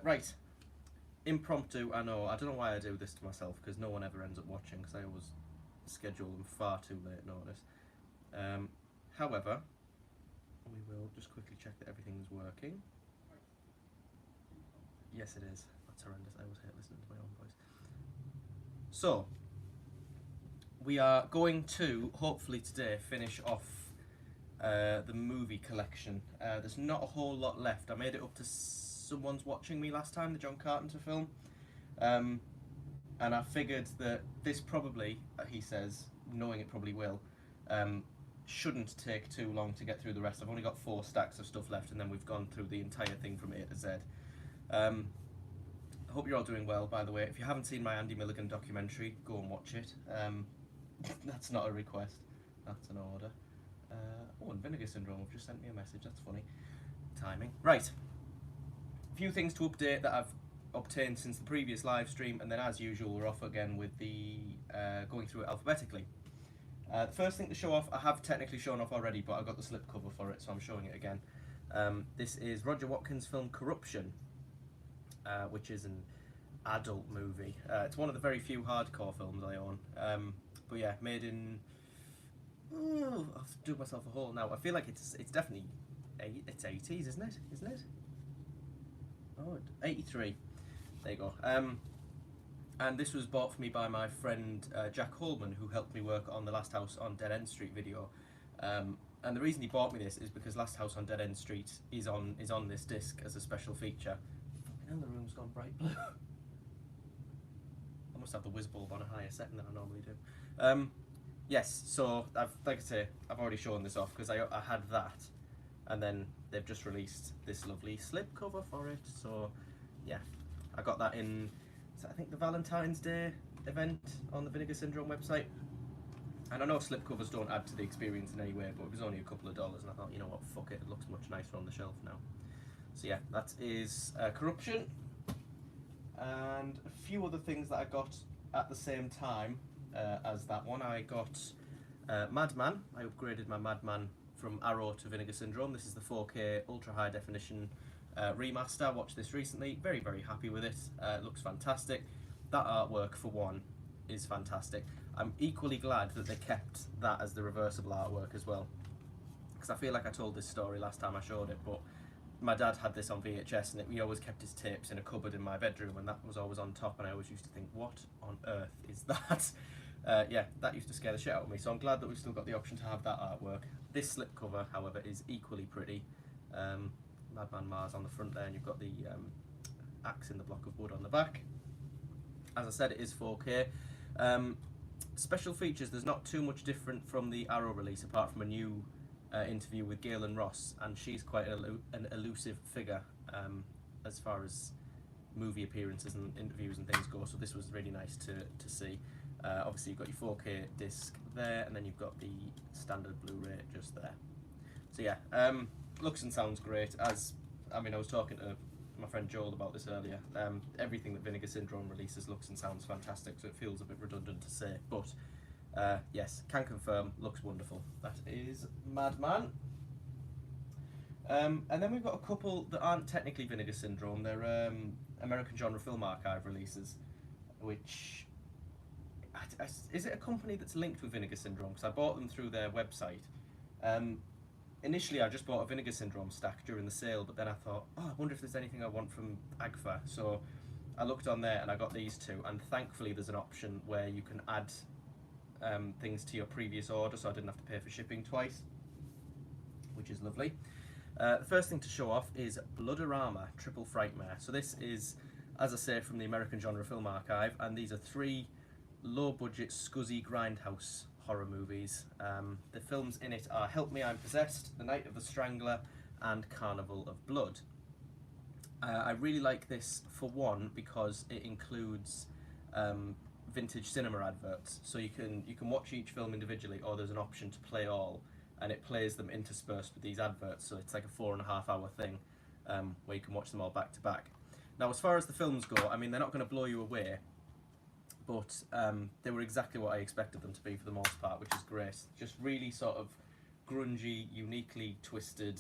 Right. Impromptu, I know. I don't know why I do this to myself, because no one ever ends up watching, because I always schedule them far too late notice. However, we will just quickly check that everything's working. Yes, it is. That's horrendous. I always hate listening to my own voice. So, we are going to, hopefully today, finish off the movie collection. There's not a whole lot left. I made it up to Someone's Watching Me last time, the John Carpenter film. And I figured that this probably, he says, knowing it probably will, shouldn't take too long to get through the rest. I've only got 4 stacks of stuff left, and then we've gone through the entire thing from A to Z. I hope you're all doing well, by the way. If you haven't seen my Andy Milligan documentary, go and watch it. That's not a request, that's an order. Oh, and Vinegar Syndrome have just sent me a message, that's funny. Timing. Right. A few things to update that I've obtained since the previous live stream, and then as usual we're off again with the going through it alphabetically. The first thing to show off, I have technically shown off already, but I got the slipcover for it, so I'm showing it again. This is Roger Watkins' film Corruption, which is an adult movie. It's one of the very few hardcore films I own. But yeah, made in... Oh, I'll do myself a hole now. I feel like it's definitely... It's 80s, isn't it? Isn't it? Oh, 83. There you go. And this was bought for me by my friend Jack Holman, who helped me work on the Last House on Dead End Street video. And the reason he bought me this is because Last House on Dead End Street is on this disc as a special feature. And the room's gone bright blue. I must have the whiz bulb on a higher setting than I normally do. Yes, so like I say, I've already shown this off because I had that, and then they've just released this lovely slipcover for it. So yeah, I got that in, I think, the Valentine's Day event on the Vinegar Syndrome website. And I know slipcovers don't add to the experience in any way, but it was only a couple of dollars, and I thought, you know what, fuck it, it looks much nicer on the shelf now. So yeah, that is Corruption. And a few other things that I got at the same time as that one. I got Madman. I upgraded my Madman from Arrow to Vinegar Syndrome. This is the 4K ultra high definition remaster. I watched this recently, very happy with it. It looks fantastic. That artwork for one is fantastic. I'm equally glad that they kept that as the reversible artwork as well, because I feel like I told this story last time I showed it, but my dad had this on VHS, and he always kept his tapes in a cupboard in my bedroom, and that was always on top, and I always used to think, what on earth is that? Yeah, that used to scare the shit out of me, so I'm glad that we've still got the option to have that artwork. This slipcover, however, is equally pretty. Madman Mars on the front there, and you've got the axe in the block of wood on the back. As I said, it is 4K. Special features, there's not too much different from the Arrow release, apart from a new interview with Galen Ross, and she's quite an elusive figure as far as movie appearances and interviews and things go, so this was really nice to see. Obviously you've got your 4K disc there, and then you've got the standard Blu-ray just there. So yeah, looks and sounds great. I was talking to my friend Joel about this earlier. Everything that Vinegar Syndrome releases looks and sounds fantastic, so it feels a bit redundant to say, but yes, can confirm, looks wonderful. That is Madman. And then we've got a couple that aren't technically Vinegar Syndrome. They're American Genre Film Archive releases, which... Is it a company that's linked with Vinegar Syndrome? Because I bought them through their website. Initially I just bought a Vinegar Syndrome stack during the sale, but then I thought, oh, I wonder if there's anything I want from AGFA. So I looked on there and I got these two, and thankfully there's an option where you can add things to your previous order, so I didn't have to pay for shipping twice, which is lovely. The first thing to show off is Blood-Orama, Triple Frightmare. So this is, as I say, from the American Genre Film Archive, and these are 3 low-budget, scuzzy grindhouse horror movies. The films in it are Help Me I'm Possessed, The Night of the Strangler, and Carnival of Blood. I really like this, for one, because it includes vintage cinema adverts, so you can watch each film individually, or there's an option to play all, and it plays them interspersed with these adverts, so it's like a 4.5-hour thing where you can watch them all back to back. Now, as far as the films go, I mean, they're not going to blow you away, but they were exactly what I expected them to be for the most part, which is great. Just really sort of grungy, uniquely twisted,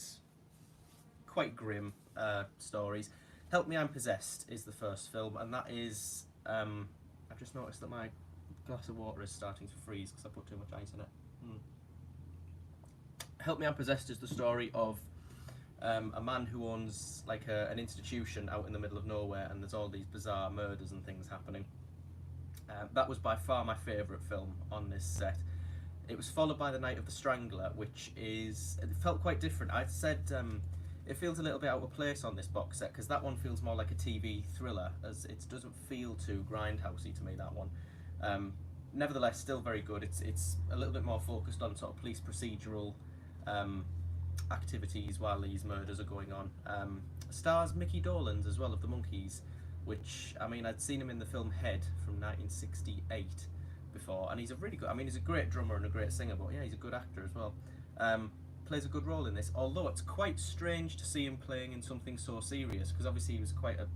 quite grim stories. Help Me, I'm Possessed is the first film, and that is... I've just noticed that my glass of water is starting to freeze because I put too much ice in it. Help Me, I'm Possessed is the story of a man who owns like an institution out in the middle of nowhere, and there's all these bizarre murders and things happening. That was by far my favourite film on this set. It was followed by The Night of the Strangler, which it felt quite different. I said it feels a little bit out of place on this box set because that one feels more like a TV thriller, as it doesn't feel too grindhousey to me, that one. Nevertheless, still very good. It's a little bit more focused on sort of police procedural activities while these murders are going on. Stars Mickey Dolenz as well, of the Monkees, which, I mean, I'd seen him in the film Head from 1968 before, and he's a really good, I mean, he's a great drummer and a great singer, but yeah, he's a good actor as well. Plays a good role in this, although it's quite strange to see him playing in something so serious, because obviously he was quite a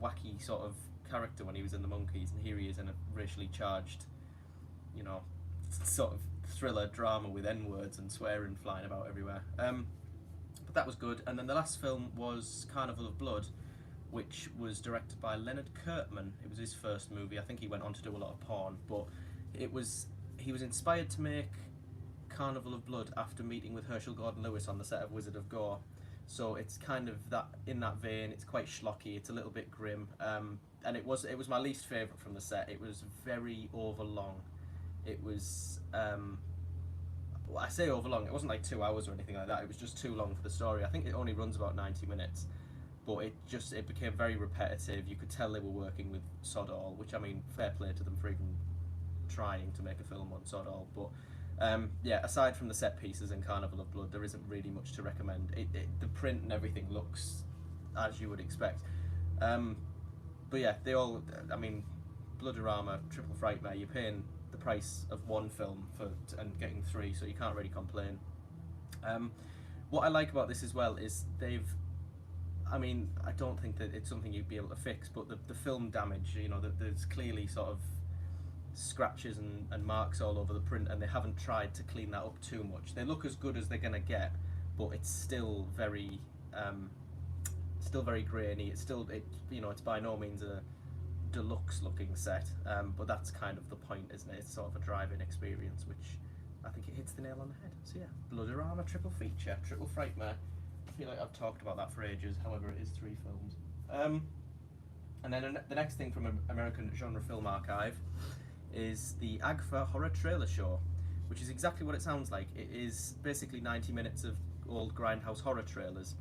wacky sort of character when he was in the Monkees, and here he is in a racially charged, you know, sort of thriller drama with N-words and swearing flying about everywhere. But that was good. And then the last film was Carnival of Blood, which was directed by Leonard Kirtman. It was his first movie. I think he went on to do a lot of porn, but he was inspired to make Carnival of Blood after meeting with Herschel Gordon-Lewis on the set of Wizard of Gore. So it's kind of that, in that vein. It's quite schlocky, it's a little bit grim, and it was my least favourite from the set. It was very overlong. It was, well, I say overlong, it wasn't like 2 hours or anything like that, it was just too long for the story. I think it only runs about 90 minutes, but it became very repetitive. You could tell they were working with Sodom, which, I mean, fair play to them for even trying to make a film on Sodom, but yeah, aside from the set pieces in Carnival of Blood, there isn't really much to recommend. The print and everything looks as you would expect. But yeah, they all, I mean, Blood-Orama, triple Frightmare, you're paying the price of one film and getting three, so you can't really complain. What I like about this as well is I mean, I don't think that it's something you'd be able to fix, but the film damage, you know, there's clearly sort of scratches and marks all over the print, and they haven't tried to clean that up too much. They look as good as they're gonna get, but it's still very grainy. It's you know, it's by no means a deluxe looking set, but that's kind of the point, isn't it? It's sort of a drive-in experience, which I think it hits the nail on the head. So yeah, Blood-Orama triple feature, triple Frightmare. I feel like I've talked about that for ages, however it is 3 films. And then the next thing from American Genre Film Archive is the AGFA Horror Trailer Show, which is exactly what it sounds like. It is basically 90 minutes of old grindhouse horror trailers.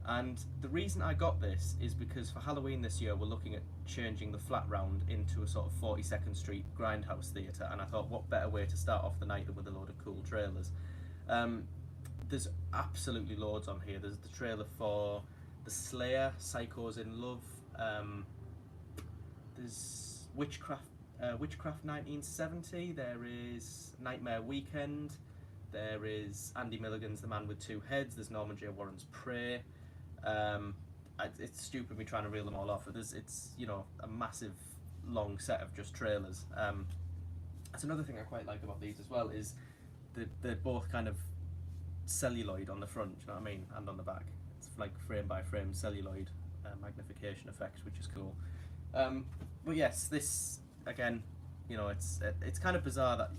And the reason I got this is because for Halloween this year we're looking at changing the Flat Round into a sort of 42nd Street grindhouse theatre, and I thought what better way to start off the night than with a load of cool trailers. There's absolutely loads on here. There's the trailer for The Slayer, Psychos in Love, there's Witchcraft 1970, there is Nightmare Weekend, there is Andy Milligan's The Man with Two Heads, there's Norman J. Warren's Prey. It's stupid me trying to reel them all off, but it's, you know, a massive long set of just trailers. That's another thing I quite like about these as well, is they're both kind of celluloid on the front, you know what I mean, and on the back. It's like frame by frame celluloid magnification effects, which is cool. But yes, this again, you know, it's kind of bizarre that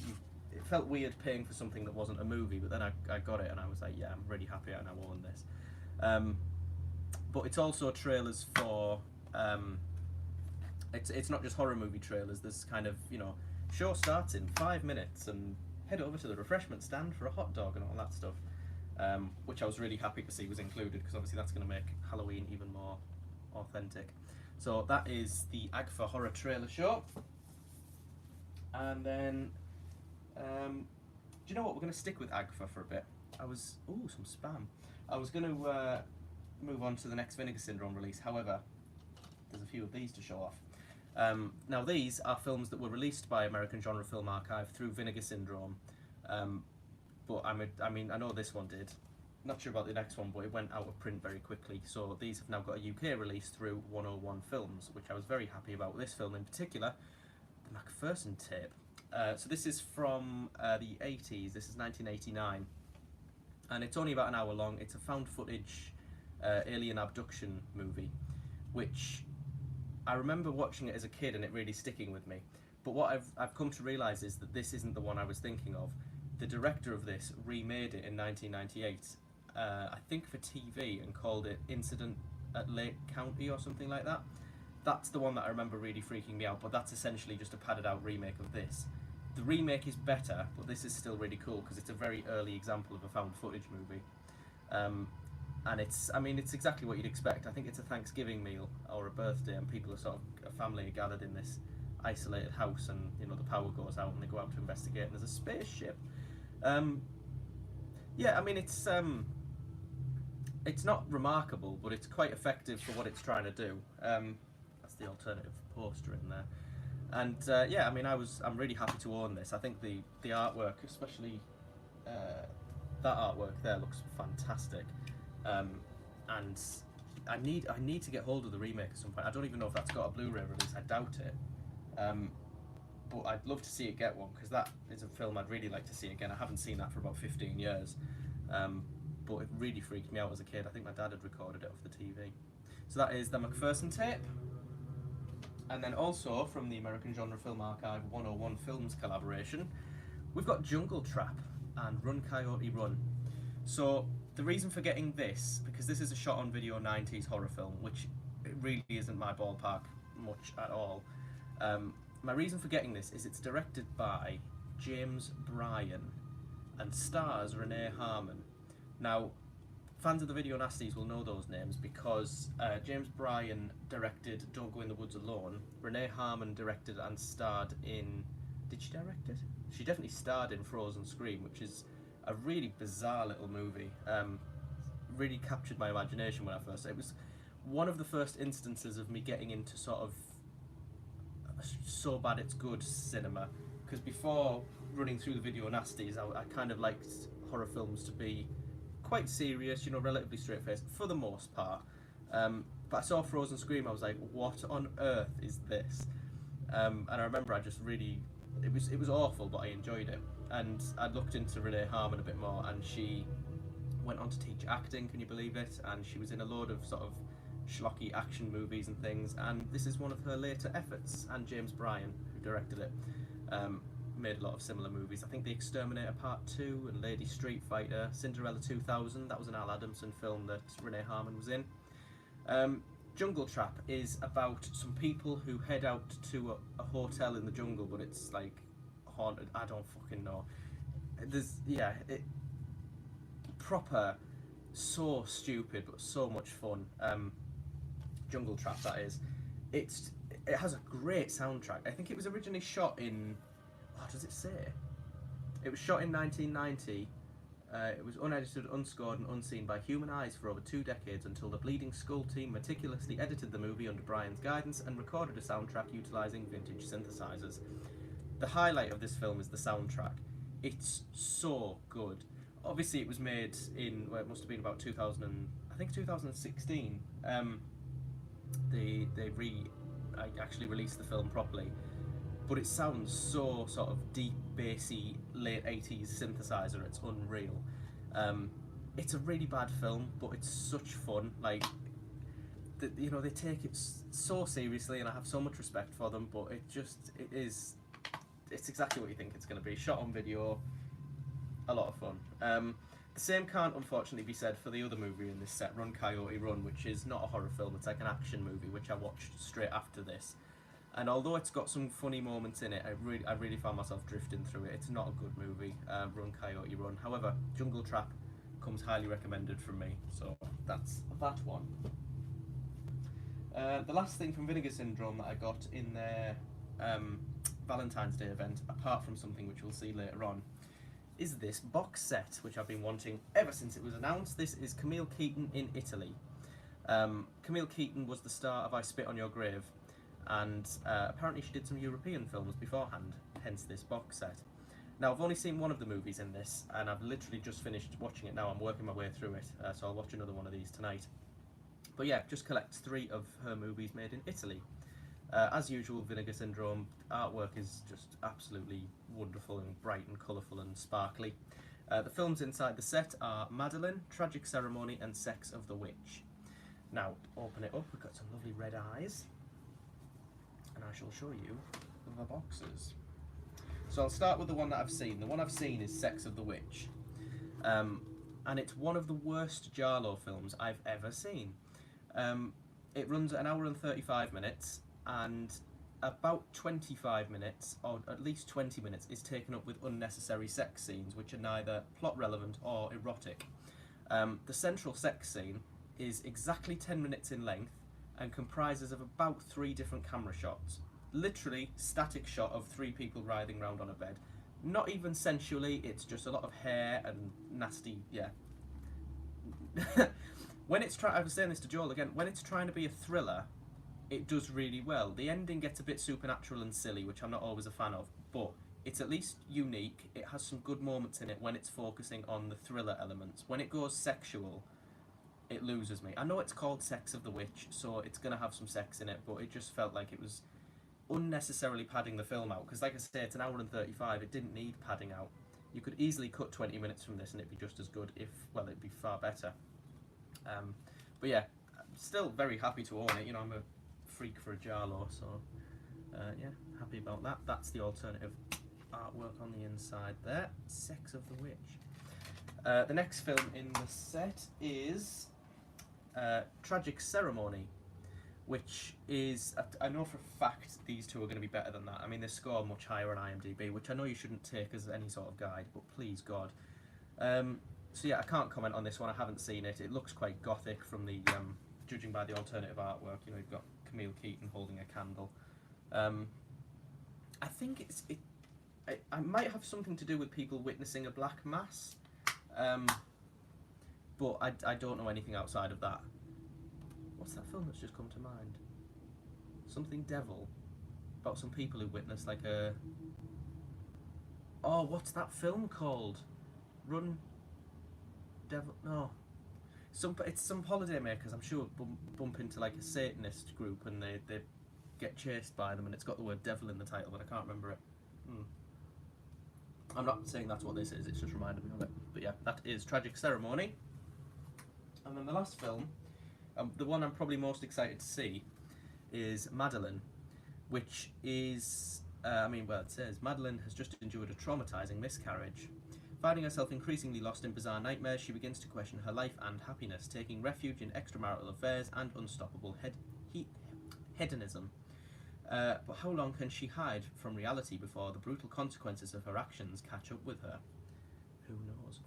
it felt weird paying for something that wasn't a movie, but then I got it and I was like, yeah, I'm really happy and I own this. But it's also trailers for it's not just horror movie trailers. There's kind of, you know, show starts in 5 minutes and head over to the refreshment stand for a hot dog and all that stuff, which I was really happy to see was included, because obviously that's going to make Halloween even more authentic. So that is the AGFA Horror Trailer Show. And then, do you know what? We're going to stick with AGFA for a bit. Ooh, some spam. I was going to move on to the next Vinegar Syndrome release. However, there's a few of these to show off. Now these are films that were released by American Genre Film Archive through Vinegar Syndrome. But I mean, I know this one did. Not sure about the next one, but it went out of print very quickly. So these have now got a UK release through 101 Films, which I was very happy about. This film in particular, the Macpherson tape. So this is from the 80s. This is 1989. And it's only about an hour long. It's a found footage alien abduction movie. which I remember watching it as a kid and it really sticking with me. But what I've come to realise is that this isn't the one I was thinking of. The director of this remade it in 1998, I think for TV, and called it Incident at Lake County or something like that. That's the one that I remember really freaking me out, but that's essentially just a padded out remake of this. The remake is better, but this is still really cool because it's a very early example of a found footage movie. And it's exactly what you'd expect. I think it's a Thanksgiving meal or a birthday, and people are sort of, a family are gathered in this isolated house, and you know the power goes out and they go out to investigate, and there's a spaceship. Yeah, I mean it's not remarkable, but it's quite effective for what it's trying to do. That's the alternative poster in there. And yeah, I mean I'm really happy to own this. I think the artwork, especially that artwork there, looks fantastic. And I need to get hold of the remake at some point. I don't even know if that's got a Blu-ray release. I doubt it. But I'd love to see it get one, because that is a film I'd really like to see again. I haven't seen that for about 15 years. But it really freaked me out as a kid. I think my dad had recorded it off the TV. So that is the McPherson tape. And then also from the American Genre Film Archive 101 Films collaboration, we've got Jungle Trap and Run Coyote Run. So the reason for getting this, because this is a shot on video 90s horror film, which it really isn't my ballpark much at all. My reason for getting this is it's directed by James Bryan and stars Renee Harmon. Now, fans of the Video Nasties will know those names because James Bryan directed Don't Go in the Woods Alone. Renee Harmon directed and starred in... Did she direct it? She definitely starred in Frozen Scream, which is a really bizarre little movie. Really captured my imagination when I first... It was one of the first instances of me getting into sort of so bad it's good cinema. Because before running through the Video Nasties, I kind of liked horror films to be quite serious, you know, relatively straight-faced for the most part. But I saw Frozen Scream, I was like, what on earth is this? And I remember I just really, it was awful, but I enjoyed it. And I looked into Renee Harmon a bit more, and she went on to teach acting, can you believe it? And she was in a load of sort of schlocky action movies and things, and this is one of her later efforts. And James Bryan, who directed it, made a lot of similar movies. I think The Exterminator Part 2 and Lady Street Fighter, Cinderella 2000, that was an Al Adamson film that Renee Harmon was in. Jungle Trap is about some people who head out to a hotel in the jungle, but it's like haunted. I don't fucking know. There's, yeah, proper, so stupid but so much fun. Jungle Trap, that is. It has a great soundtrack. I think it was originally shot in, what does it say? It was shot in 1990. It was unedited, unscored and unseen by human eyes for over 2 decades until the Bleeding Skull team meticulously edited the movie under Bryan's guidance and recorded a soundtrack utilising vintage synthesizers. The highlight of this film is the soundtrack. It's so good. Obviously it was made in, well, it must have been about 2016. They actually released the film properly. But it sounds so sort of deep, bassy, late 80s synthesizer, it's unreal. It's a really bad film, but it's such fun. Like, you know, they take it so seriously, and I have so much respect for them, but it's exactly what you think it's going to be. Shot on video, a lot of fun. The same can't unfortunately be said for the other movie in this set, Run Coyote Run, which is not a horror film, it's like an action movie, which I watched straight after this. And although it's got some funny moments in it, I really found myself drifting through it. It's not a good movie, Run Coyote Run. However, Jungle Trap comes highly recommended from me, so that's that one. The last thing from Vinegar Syndrome that I got in their Valentine's Day event, apart from something which we'll see later on, is this box set, which I've been wanting ever since it was announced. This is Camille Keaton in Italy. Camille Keaton was the star of I Spit on Your Grave, and apparently she did some European films beforehand, hence this box set. Now, I've only seen one of the movies in this, and I've literally just finished watching it now. I'm working my way through it, so I'll watch another one of these tonight. But yeah, just collects 3 of her movies made in Italy. As usual, Vinegar Syndrome, artwork is just absolutely wonderful and bright and colourful and sparkly. The films inside the set are Madeleine, Tragic Ceremony and Sex of the Witch. Now, open it up, we've got some lovely red eyes, and I shall show you the boxes. So I'll start with the one that I've seen. The one I've seen is Sex of the Witch. And it's one of the worst Giallo films I've ever seen. It runs at 1 hour and 35 minutes, and about 25 minutes, or at least 20 minutes, is taken up with unnecessary sex scenes, which are neither plot relevant or erotic. The central sex scene is exactly 10 minutes in length and comprises of about 3 different camera shots. Literally, static shot of 3 people writhing around on a bed. Not even sensually, it's just a lot of hair and nasty, yeah. When it's I was saying this to Joel again, when it's trying to be a thriller, it does really well. The ending gets a bit supernatural and silly, which I'm not always a fan of, but it's at least unique. It has some good moments in it when it's focusing on the thriller elements. When it goes sexual, it loses me. I know it's called Sex of the Witch, so it's going to have some sex in it, but it just felt like it was unnecessarily padding the film out, because like I say, it's 1 hour and 35. It didn't need padding out. You could easily cut 20 minutes from this and it'd be just as good, if, well, it'd be far better. But yeah, I'm still very happy to own it. You know, I'm a freak for a Giallo, so yeah, happy about that. That's the alternative artwork on the inside there. Sex of the Witch. The next film in the set is Tragic Ceremony, which is, I know for a fact these two are going to be better than that. I mean, they score much higher on IMDb, which I know you shouldn't take as any sort of guide, but please God. So yeah, I can't comment on this one. I haven't seen it. It looks quite gothic from the, judging by the alternative artwork. You know, you've got Camille Keaton holding a candle. I think I might have something to do with people witnessing a black mass, but I don't know anything outside of that. What's that film that's just come to mind? Something Devil, about some people who witnessed like a... Oh, what's that film called? Run... Devil... No. It's some holidaymakers, I'm sure, bump into like a Satanist group and they get chased by them, and it's got the word devil in the title, but I can't remember it. I'm not saying that's what this is, it's just reminded me of it. But yeah, that is Tragic Ceremony. And then the last film, the one I'm probably most excited to see, is Madeleine, which is, it says, Madeleine has just endured a traumatizing miscarriage. Finding herself increasingly lost in bizarre nightmares, she begins to question her life and happiness, taking refuge in extramarital affairs and unstoppable hedonism. But how long can she hide from reality before the brutal consequences of her actions catch up with her? Who knows?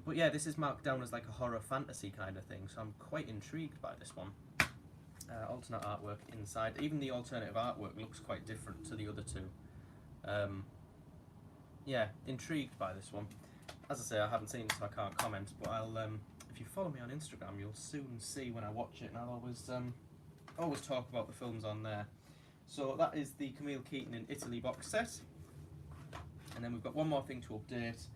But yeah, this is marked down as like a horror fantasy kind of thing, so I'm quite intrigued by this one. Alternate artwork inside. Even the alternative artwork looks quite different to the other two. Yeah, intrigued by this one. As I say, I haven't seen it, so I can't comment, but I'll, if you follow me on Instagram, you'll soon see when I watch it, and I'll always talk about the films on there. So that is the Camille Keaton in Italy box set. And then we've got one more thing to update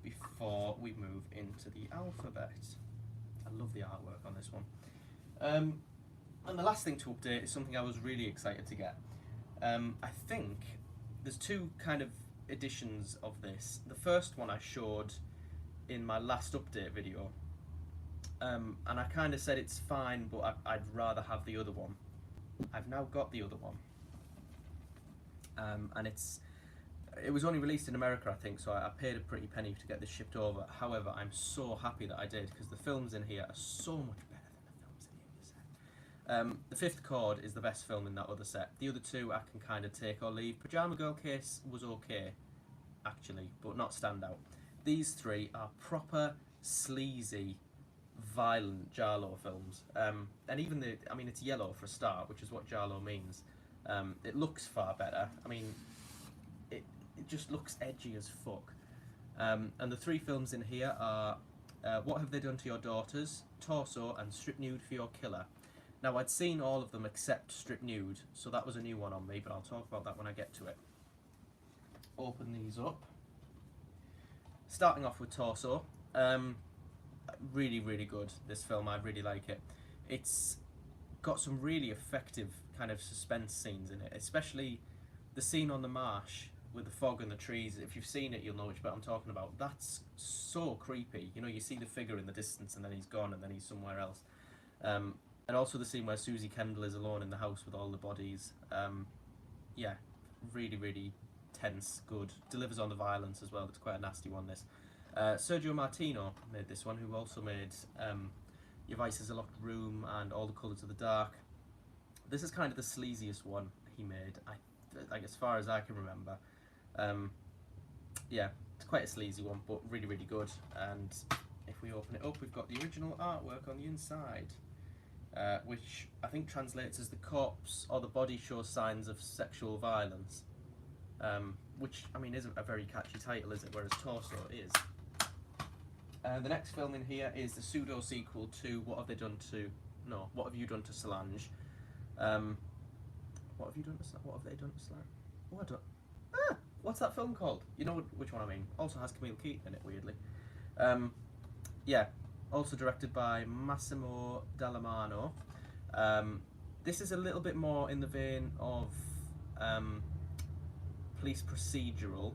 before we move into the alphabet. I love the artwork on this one. And the last thing to update is something I was really excited to get. I think there's 2 kind of editions of this. The first one I showed in my last update video, and I kind of said it's fine, but I'd rather have the other one. I've now got the other one, and it was only released in America, I think, so I paid a pretty penny to get this shipped over. However, I'm so happy that I did, because the films in here are so much better than the films in the other set. The Fifth Chord is the best film in that other set. The other 2 I can kind of take or leave. Pajama Girl Case was okay, actually, but not standout. These 3 are proper sleazy, violent Giallo films. And even it's yellow for a start, which is what Giallo means. It looks far better. I mean, it just looks edgy as fuck. And the 3 films in here are What Have They Done to Your Daughters, Torso, and Strip Nude for Your Killer. Now, I'd seen all of them except Strip Nude, so that was a new one on me, but I'll talk about that when I get to it. Open these up. Starting off with Torso. Really, really good, this film. I really like it. It's got some really effective kind of suspense scenes in it, especially the scene on the marsh with the fog and the trees. If you've seen it, you'll know which bit I'm talking about. That's so creepy. You know, you see the figure in the distance and then he's gone and then he's somewhere else. And And also the scene where Susie Kendall is alone in the house with all the bodies. Yeah, really, really tense, good. Delivers on the violence as well. It's quite a nasty one, this. Sergio Martino made this one, who also made Your Vice is a Locked Room and All the Colours of the Dark. This is kind of the sleaziest one he made, like as far as I can remember. Yeah, it's quite a sleazy one, but really, really good. And if we open it up, we've got the original artwork on the inside, which I think translates as the corpse or the body shows signs of sexual violence. Which, I mean, isn't a very catchy title, is it? Whereas Torso is. The next film in here is the pseudo-sequel to What Have You Done to Solange? What have they done to Solange? What's that film called? You know which one I mean. Also has Camille Keaton in it, weirdly. Yeah, also directed by Massimo Dallamano. This is a little bit more in the vein of police procedural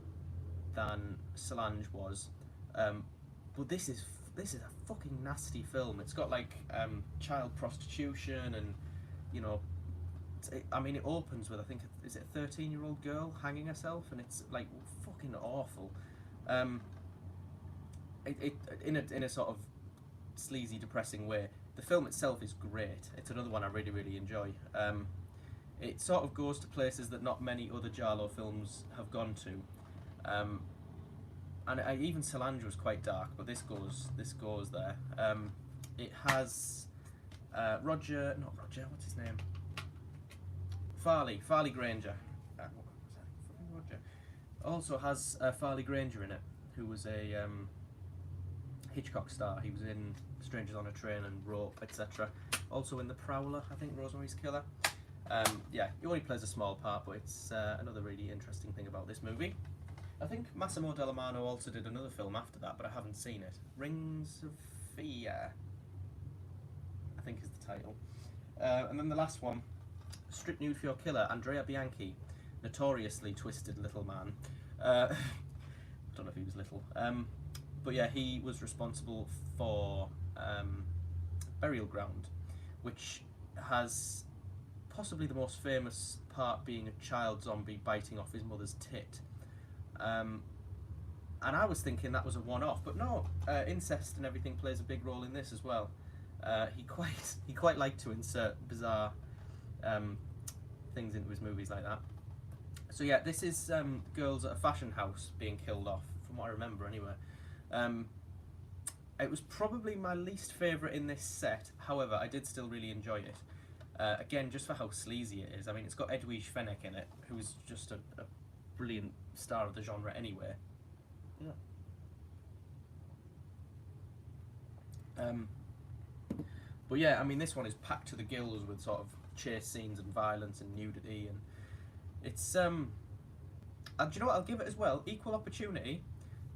than Solange was, but this is a fucking nasty film. It's got like child prostitution and, you know, I mean, it opens with, I think, is it a 13-year-old girl hanging herself, and it's like fucking awful. In a sort of sleazy, depressing way. The film itself is great. It's another one I really, really enjoy. It sort of goes to places that not many other Giallo films have gone to, and even Solange was quite dark, but this goes there. It has what's his name? Farley Granger. Roger. Also has Farley Granger in it, who was a Hitchcock star. He was in Strangers on a Train and Rope, etc. Also in The Prowler, I think, Rosemary's Killer. Yeah, he only plays a small part, but it's another really interesting thing about this movie. I think Massimo Dallamano also did another film after that, but I haven't seen it. Rings of Fear, I think is the title. And then the last one, Stripped Nude for Your Killer, Andrea Bianchi, notoriously twisted little man. I don't know if he was little. But yeah, he was responsible for Burial Ground, which has possibly the most famous part being a child zombie biting off his mother's tit. And I was thinking that was a one-off, but no, incest and everything plays a big role in this as well. He quite liked to insert bizarre things into his movies like that. So yeah, this is girls at a fashion house being killed off, from what I remember anyway. It was probably my least favourite in this set, however, I did still really enjoy it. Again, just for how sleazy it is. I mean, it's got Edwige Fenech in it, who's just a brilliant star of the genre anyway. Yeah. But yeah, I mean, this one is packed to the gills with sort of chase scenes and violence and nudity, and it's and do you know what, I'll give it as well, equal opportunity.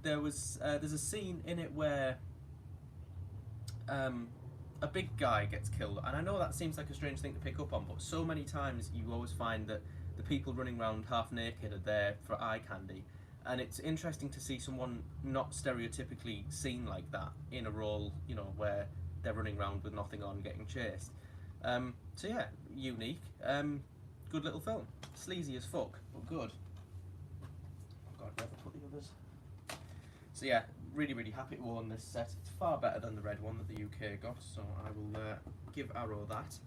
There's a scene in it where a big guy gets killed, and I know that seems like a strange thing to pick up on, but so many times you always find that the people running around half naked are there for eye candy, and it's interesting to see someone not stereotypically seen like that in a role, you know, where they're running around with nothing on getting chased. So yeah, unique, good little film, sleazy as fuck, but good. Oh god, where have I put the others? So yeah, really, really happy to own this set. It's far better than the red one that the UK got, so I will give Arrow that.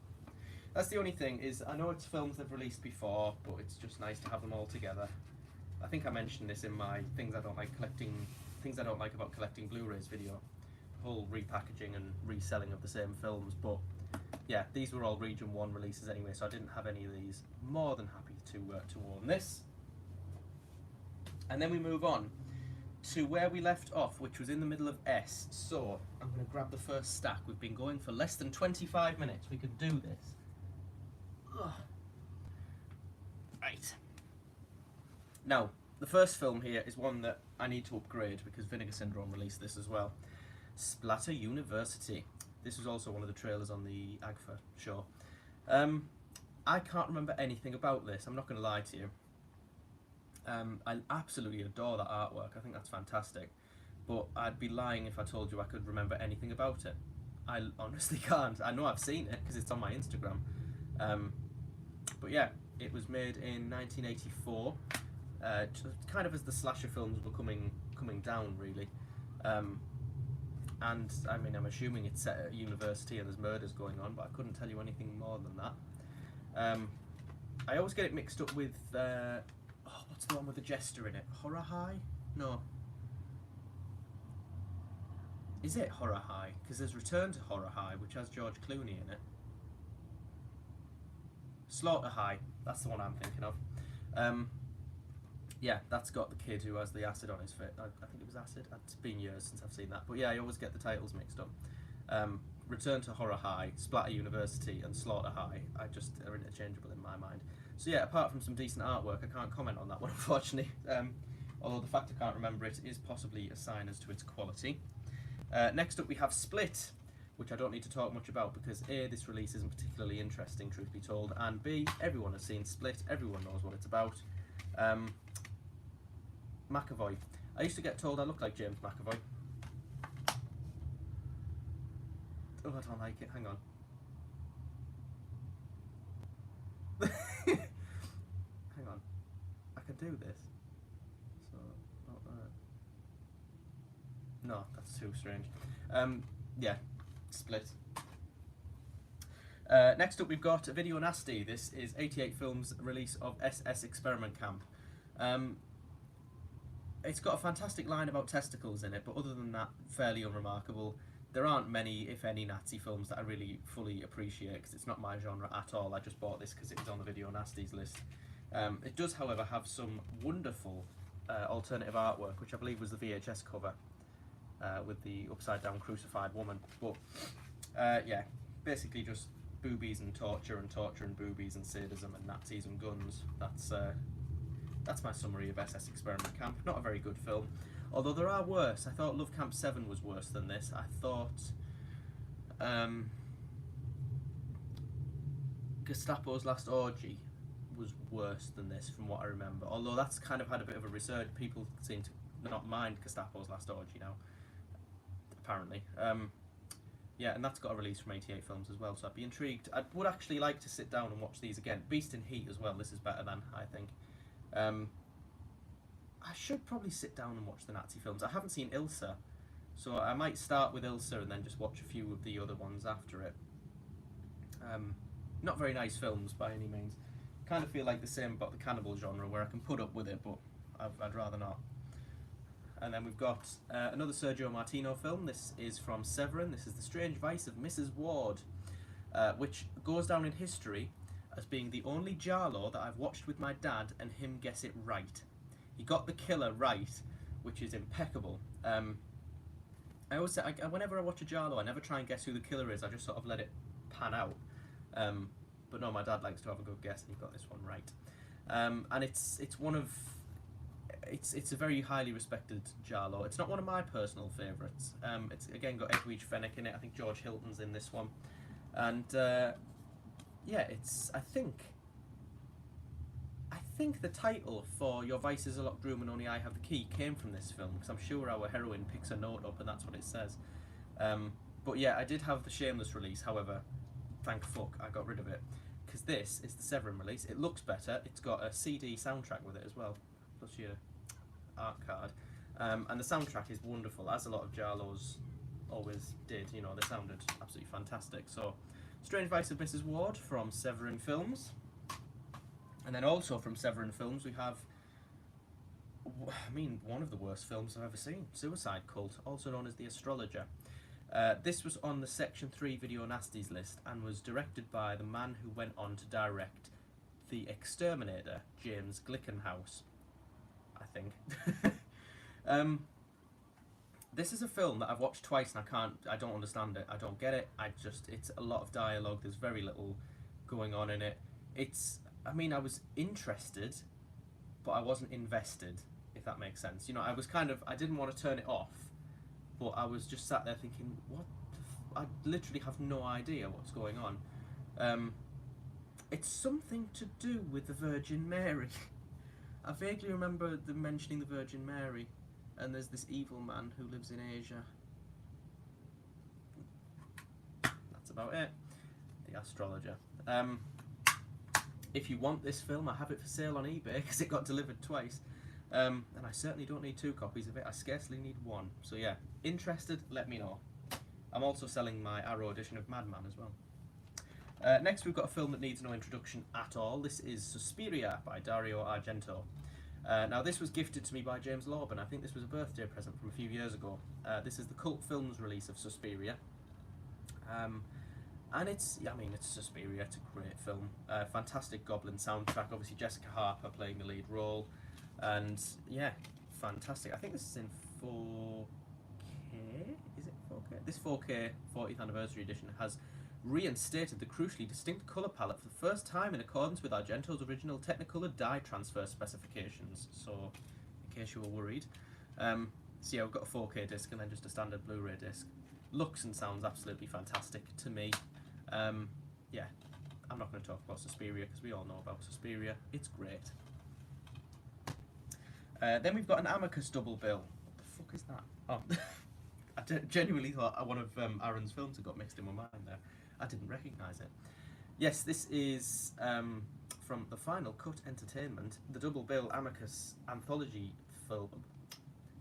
That's the only thing, is I know it's films they've released before, but it's just nice to have them all together. I think I mentioned this in my things I don't like about collecting Blu-rays video, the whole repackaging and reselling of the same films, but yeah, these were all Region 1 releases anyway, so I didn't have any of these. More than happy to own this. And then we move on to where we left off, which was in the middle of S. So I'm going to grab the first stack. We've been going for less than 25 minutes. We could do this. Ugh. Right. Now, the first film here is one that I need to upgrade because Vinegar Syndrome released this as well. Splatter University. This was also one of the trailers on the AGFA show. I can't remember anything about this, I'm not going to lie to you. I absolutely adore that artwork, I think that's fantastic. But I'd be lying if I told you I could remember anything about it. I honestly can't. I know I've seen it because it's on my Instagram. But yeah, it was made in 1984, kind of as the slasher films were coming down, really. And I mean, I'm assuming it's set at a university and there's murders going on, but I couldn't tell you anything more than that. I always get it mixed up with what's the one with the jester in it? Horror High? No. Is it Horror High? Because there's Return to Horror High, which has George Clooney in it. Slaughter High, that's the one I'm thinking of. Yeah, that's got the kid who has the acid on his face. I think it was acid. It's been years since I've seen that. But yeah, I always get the titles mixed up. Return to Horror High, Splatter University, and Slaughter High, I just are interchangeable in my mind. So yeah, apart from some decent artwork, I can't comment on that one, unfortunately. Although the fact I can't remember it is possibly a sign as to its quality. Next up we have Split, which I don't need to talk much about because A, this release isn't particularly interesting, truth be told, and B, everyone has seen Split, everyone knows what it's about. McAvoy. I used to get told I look like James McAvoy. Oh, I don't like it, hang on. Hang on, I can do this. So, not that. No, that's too strange. Yeah, Split. Next up we've got Video Nasty. This is 88 Films' release of SS Experiment Camp. It's got a fantastic line about testicles in it, but other than that, fairly unremarkable. There aren't many, if any, Nazi films that I really fully appreciate, because it's not my genre at all. I just bought this because it was on the Video Nasties list. It does, however, have some wonderful alternative artwork, which I believe was the VHS cover, with the upside-down crucified woman. But, yeah, basically just boobies and torture and boobies and sadism and Nazis and guns. That's my summary of SS Experiment Camp. Not a very good film. Although there are worse. I thought Love Camp 7 was worse than this. I thought Gestapo's Last Orgy was worse than this from what I remember. Although that's kind of had a bit of a resurgence. People seem to not mind Gestapo's Last Orgy now, apparently. Yeah, and that's got a release from 88 Films as well, so I'd be intrigued. I would actually like to sit down and watch these again. Beast in Heat as well, this is better than, I think. I should probably sit down and watch the Nazi films. I haven't seen Ilsa, so I might start with Ilsa and then just watch a few of the other ones after it. Not very nice films by any means. Kind of feel like the same about the cannibal genre, where I can put up with it, but I'd rather not. And then we've got another Sergio Martino film. This is from Severin. This is The Strange Vice of Mrs. Ward, which goes down in history as being the only Giallo that I've watched with my dad and him guess it right. He got the killer right, which is impeccable. I always say, whenever I watch a Giallo, I never try and guess who the killer is. I just sort of let it pan out. But no, my dad likes to have a good guess, and he got this one right. And it's one of it's a very highly respected Giallo. It's not one of my personal favourites. It's again got Edwige Fenwick in it. I think George Hilton's in this one, and yeah, I think the title for Your Vice is a Locked Room and Only I Have the Key came from this film, because I'm sure our heroine picks a note up and that's what it says. But yeah, I did have the Shameless release, however, thank fuck I got rid of it, because this is the Severin release. It looks better, it's got a CD soundtrack with it as well, plus your art card. And the soundtrack is wonderful, as a lot of Giallos always did, you know, they sounded absolutely fantastic. So, Strange Vice of Mrs. Ward from Severin Films. And then also from Severin Films we have, I mean, one of the worst films I've ever seen, Suicide Cult, also known as The Astrologer. This was on the Section 3 Video Nasties list and was directed by the man who went on to direct The Exterminator, James Glickenhaus, I think. This is a film that I've watched twice and I don't understand it, I don't get it, it's a lot of dialogue, there's very little going on in it. I mean, I was interested, but I wasn't invested, if that makes sense. You know, I didn't want to turn it off, but I was just sat there thinking, I literally have no idea what's going on. It's something to do with the Virgin Mary. I vaguely remember them mentioning the Virgin Mary, and there's this evil man who lives in Asia. about it. The Astrologer. If you want this film, I have it for sale on eBay because it got delivered twice. And I certainly don't need 2 copies of it. I scarcely need 1. So yeah, interested, let me know. I'm also selling my Arrow edition of Madman as well. Next we've got a film that needs no introduction at all. This is Suspiria by Dario Argento. Now this was gifted to me by James Lorben. I think this was a birthday present from a few years ago. This is the Cult Films release of Suspiria. And it's Suspiria, it's a great film. Fantastic Goblin soundtrack, obviously Jessica Harper playing the lead role. And yeah, fantastic. I think this is in 4K, is it 4K? This 4K 40th anniversary edition has reinstated the crucially distinct colour palette for the first time in accordance with Argento's original Technicolor dye transfer specifications. So, in case you were worried. So yeah, we've got a 4K disc and then just a standard Blu-ray disc. Looks and sounds absolutely fantastic to me. Yeah, I'm not going to talk about Suspiria because we all know about Suspiria. It's great. Then we've got an Amicus double bill. What the fuck is that? Oh, I genuinely thought one of Aaron's films had got mixed in my mind there. I didn't recognise it. Yes, this is from the Final Cut Entertainment, the double bill Amicus anthology film.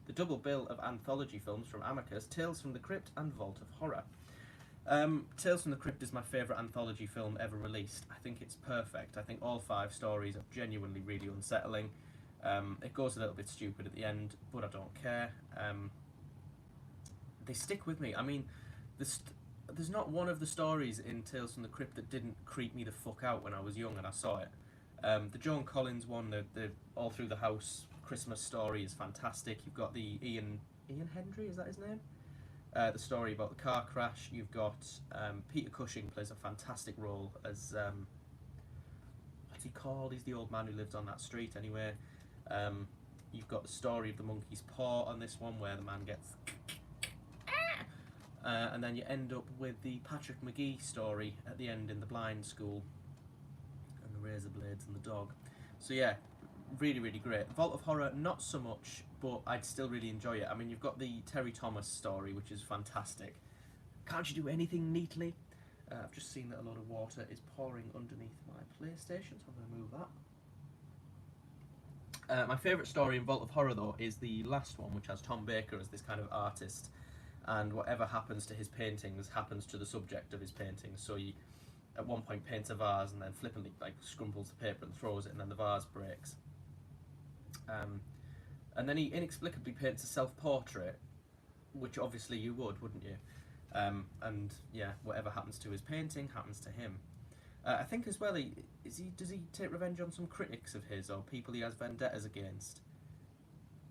The double bill of anthology films from Amicus, Tales from the Crypt and Vault of Horror. Tales from the Crypt is my favourite anthology film ever released. I think it's perfect. I think all 5 stories are genuinely really unsettling. It goes a little bit stupid at the end, but I don't care. They stick with me. I mean, there's not one of the stories in Tales from the Crypt that didn't creep me the fuck out when I was young and I saw it. The Joan Collins one, the All Through the House Christmas story is fantastic. You've got the Ian Hendry, is that his name? The story about the car crash. You've got Peter Cushing plays a fantastic role as what's he called? He's the old man who lives on that street anyway. You've got the story of the monkey's paw on this one where the man gets and then you end up with the Patrick McGee story at the end in the blind school and the razor blades and the dog. So yeah, really, really great. Vault of Horror, not so much, but I'd still really enjoy it. I mean, you've got the Terry Thomas story, which is fantastic. Can't you do anything neatly? I've just seen that a lot of water is pouring underneath my PlayStation, so I'm going to move that. My favourite story in Vault of Horror, though, is the last one, which has Tom Baker as this kind of artist, and whatever happens to his paintings happens to the subject of his paintings. So he, at one point, paints a vase and then flippantly scrumples the paper and throws it, and then the vase breaks. And then he inexplicably paints a self-portrait, which obviously you would, wouldn't you? And yeah, whatever happens to his painting happens to him. I think as well, does he take revenge on some critics of his or people he has vendettas against?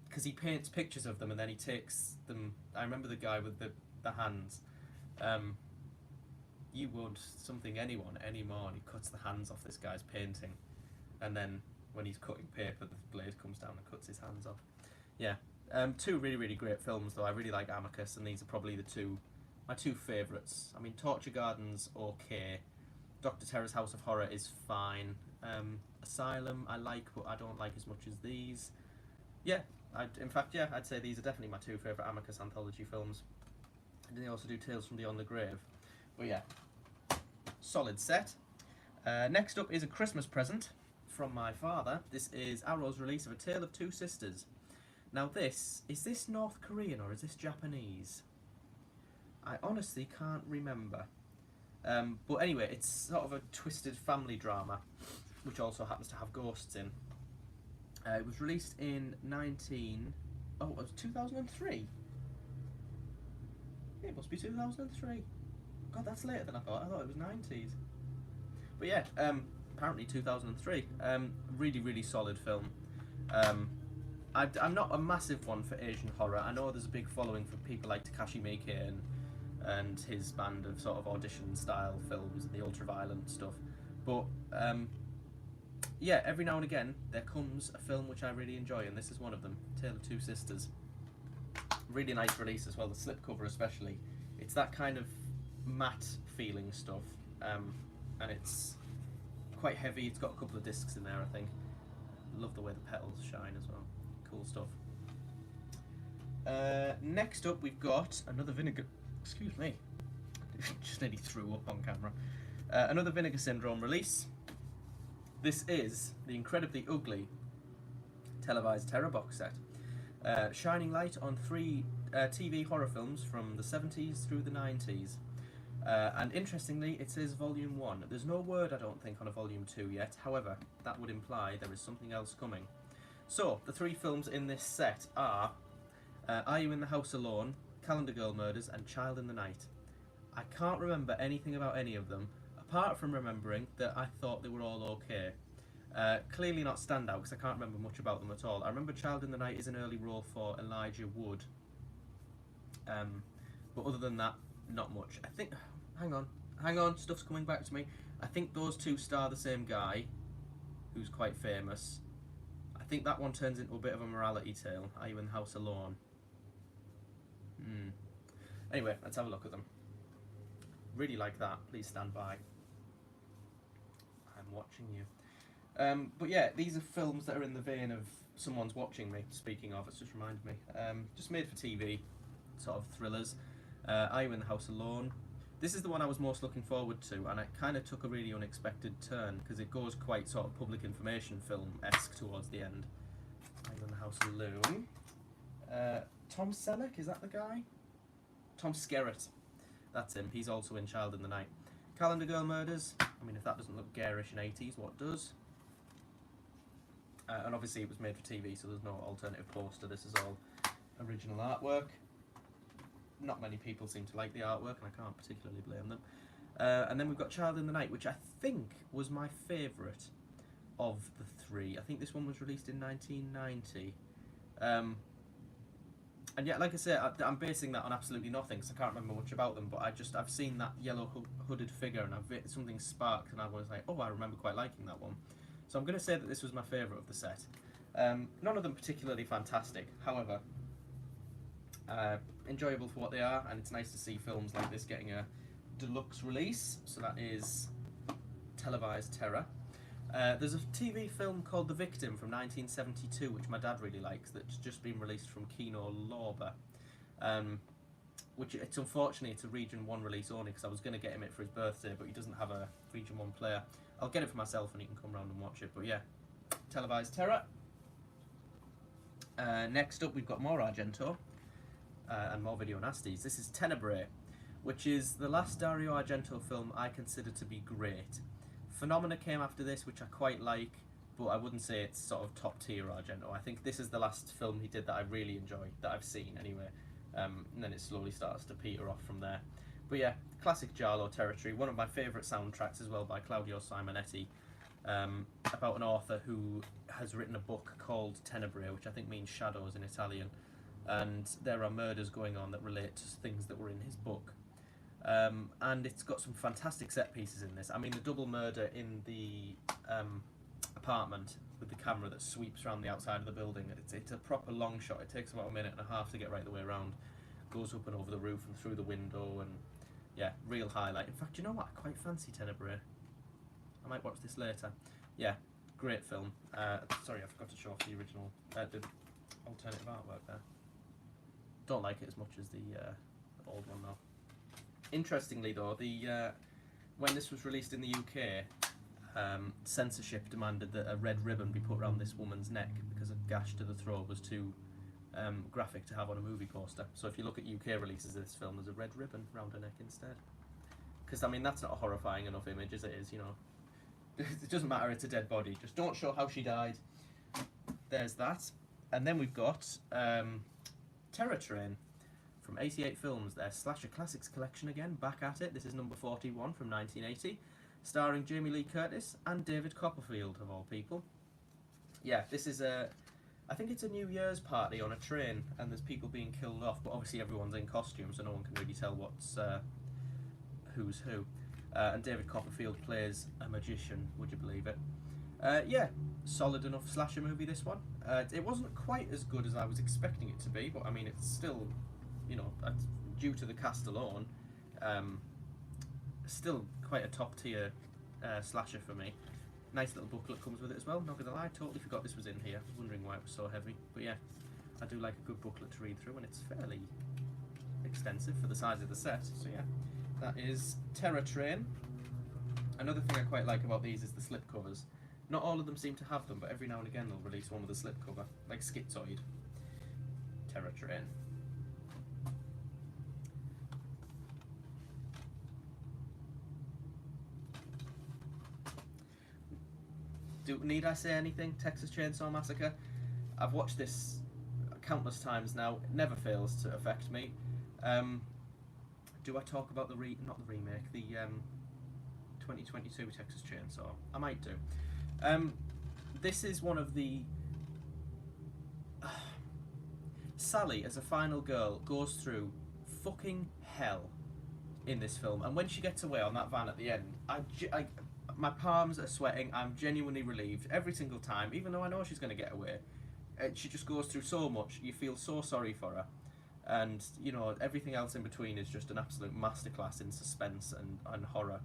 Because he paints pictures of them and then he takes them. I remember the guy with the hands. You would something anyone anymore, and he cuts the hands off this guy's painting, and then when he's cutting paper, the blade comes down and cuts his hands off. Yeah, 2 really, really great films though. I really like Amicus, and these are probably my 2 favourites. I mean, Torture Garden's okay. Dr. Terra's House of Horror is fine. Asylum I like, but I don't like as much as these. Yeah, I'd say these are definitely my 2 favourite Amicus anthology films. And they also do Tales from Beyond the Grave. But yeah, solid set. Next up is a Christmas present from my father. This is Arrow's release of A Tale of Two Sisters. Now is this North Korean or is this Japanese? I honestly can't remember. But anyway, it's sort of a twisted family drama, which also happens to have ghosts in. It was released in 2003. It must be 2003. God, that's later than I thought. I thought it was 90s. But yeah, apparently 2003. Really, really solid film. I'm not a massive one for Asian horror. I know there's a big following for people like Takashi Miike and his band of sort of audition-style films and the ultra-violent stuff. But yeah, every now and again there comes a film which I really enjoy, and this is one of them, Tale of Two Sisters. Really nice release as well, the slipcover especially. It's that kind of matte feeling stuff, and it's quite heavy. It's got a couple of discs in there, I think. Love the way the petals shine as well. Cool stuff. Next up we've got another Vinegar... Excuse me. Just nearly threw up on camera. Another Vinegar Syndrome release. This is the incredibly ugly televised Terror box set, shining light on 3 TV horror films from the 70s through the 90s. And interestingly, it says Volume 1. There's no word, I don't think, on a Volume 2 yet. However, that would imply there is something else coming. So, the 3 films in this set are Are You in the House Alone, Calendar Girl Murders, and Child in the Night. I can't remember anything about any of them, apart from remembering that I thought they were all okay. Clearly not standout, because I can't remember much about them at all. I remember Child in the Night is an early role for Elijah Wood. But other than that, not much. I think... Hang on, stuff's coming back to me. I think those 2 star the same guy, who's quite famous. I think that one turns into a bit of a morality tale. Are You in the House Alone? Anyway, let's have a look at them. Really like that. Please stand by. I'm watching you. But yeah, these are films that are in the vein of Someone's Watching Me. Speaking of, it's just reminded me. Just made for TV, sort of thrillers. Are You in the House Alone? This is the one I was most looking forward to, and it kind of took a really unexpected turn because it goes quite sort of public information film-esque towards the end. Are You in the House Alone? Tom Selleck, is that the guy? Tom Skerritt. That's him. He's also in Child in the Night. Calendar Girl Murders. I mean, if that doesn't look garish in 80s, what does? And obviously it was made for TV, so there's no alternative poster. This is all original artwork. Not many people seem to like the artwork, and I can't particularly blame them. And then we've got Child in the Night, which I think was my favourite of the 3. I think this one was released in 1990. And yeah, like I say, I'm basing that on absolutely nothing, because I can't remember much about them, but I've seen that yellow hooded figure, and something sparked, and I was like, oh, I remember quite liking that one. So I'm going to say that this was my favourite of the set. None of them particularly fantastic, however, enjoyable for what they are, and it's nice to see films like this getting a deluxe release. So that is televised terror. There's a TV film called The Victim from 1972, which my dad really likes, that's just been released from Kino Lorber. Which it's unfortunately it's a Region 1 release only, because I was going to get him it for his birthday, but he doesn't have a Region 1 player. I'll get it for myself and he can come round and watch it, but yeah, televised terror. Next up we've got more Argento and more video nasties. This is Tenebre, which is the last Dario Argento film I consider to be great. Phenomena came after this, which I quite like, but I wouldn't say it's sort of top tier Argento. I think this is the last film he did that I really enjoy, that I've seen anyway, and then it slowly starts to peter off from there. But yeah, classic Giallo territory, one of my favourite soundtracks as well by Claudio Simonetti, about an author who has written a book called Tenebre, which I think means shadows in Italian, and there are murders going on that relate to things that were in his book. And it's got some fantastic set pieces in this. I mean, the double murder in the apartment with the camera that sweeps around the outside of the building, it's a proper long shot. It takes about a minute and a half to get right the way around. Goes up and over the roof and through the window, and yeah, real highlight. In fact, you know what? I quite fancy Tenebre. I might watch this later. Yeah, great film. Sorry, I forgot to show off the original, the alternative artwork there. Don't like it as much as the old one though. Interestingly though, when this was released in the UK, censorship demanded that a red ribbon be put around this woman's neck because a gash to the throat was too graphic to have on a movie poster. So if you look at UK releases of this film, there's a red ribbon round her neck instead. Because I mean, that's not a horrifying enough image as it is, you know. It doesn't matter, it's a dead body. Just don't show how she died. There's that. And then we've got Terra Train from 88 Films, their Slasher Classics collection again, back at it. This is number 41 from 1980, starring Jamie Lee Curtis and David Copperfield, of all people. Yeah, this is I think it's a New Year's party on a train, and there's people being killed off, but obviously everyone's in costume, so no one can really tell what's who's who. And David Copperfield plays a magician, would you believe it? Yeah, solid enough slasher movie, this one. It wasn't quite as good as I was expecting it to be, but I mean, it's still, you know, due to the cast alone, still quite a top tier slasher for me. Nice little booklet comes with it as well, not gonna lie, totally forgot this was in here, wondering why it was so heavy. But yeah, I do like a good booklet to read through, and it's fairly extensive for the size of the set, so yeah. That is Terra Train. Another thing I quite like about these is the slipcovers. Not all of them seem to have them, but every now and again they'll release one with a slipcover, like Schizoid. Terra Train. Need I say anything? Texas Chainsaw Massacre. I've watched this countless times now. It never fails to affect me. Do I talk about the not the remake, the 2022 Texas Chainsaw? I might do. This is one of the... Sally, as a final girl, goes through fucking hell in this film, and when she gets away on that van at the end, my palms are sweating. I'm genuinely relieved every single time, even though I know she's going to get away. She just goes through so much. You feel so sorry for her, and you know everything else in between is just an absolute masterclass in suspense and horror.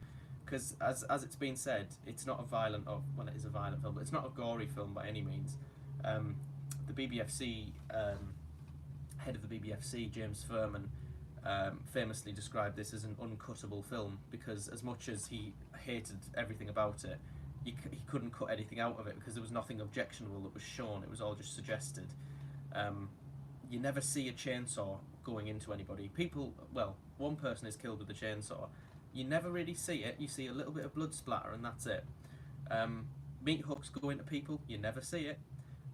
Because as it's been said, it's not a violent, well, it is a violent film, but it's not a gory film by any means. The BBFC head of the BBFC, James Furman, famously described this as an uncuttable film, because as much as he hated everything about it, he couldn't cut anything out of it because there was nothing objectionable that was shown. It was all just suggested. You never see a chainsaw going into anybody. One person is killed with a chainsaw. You never really see it. You see a little bit of blood splatter and that's it. Meat hooks go into people. You never see it.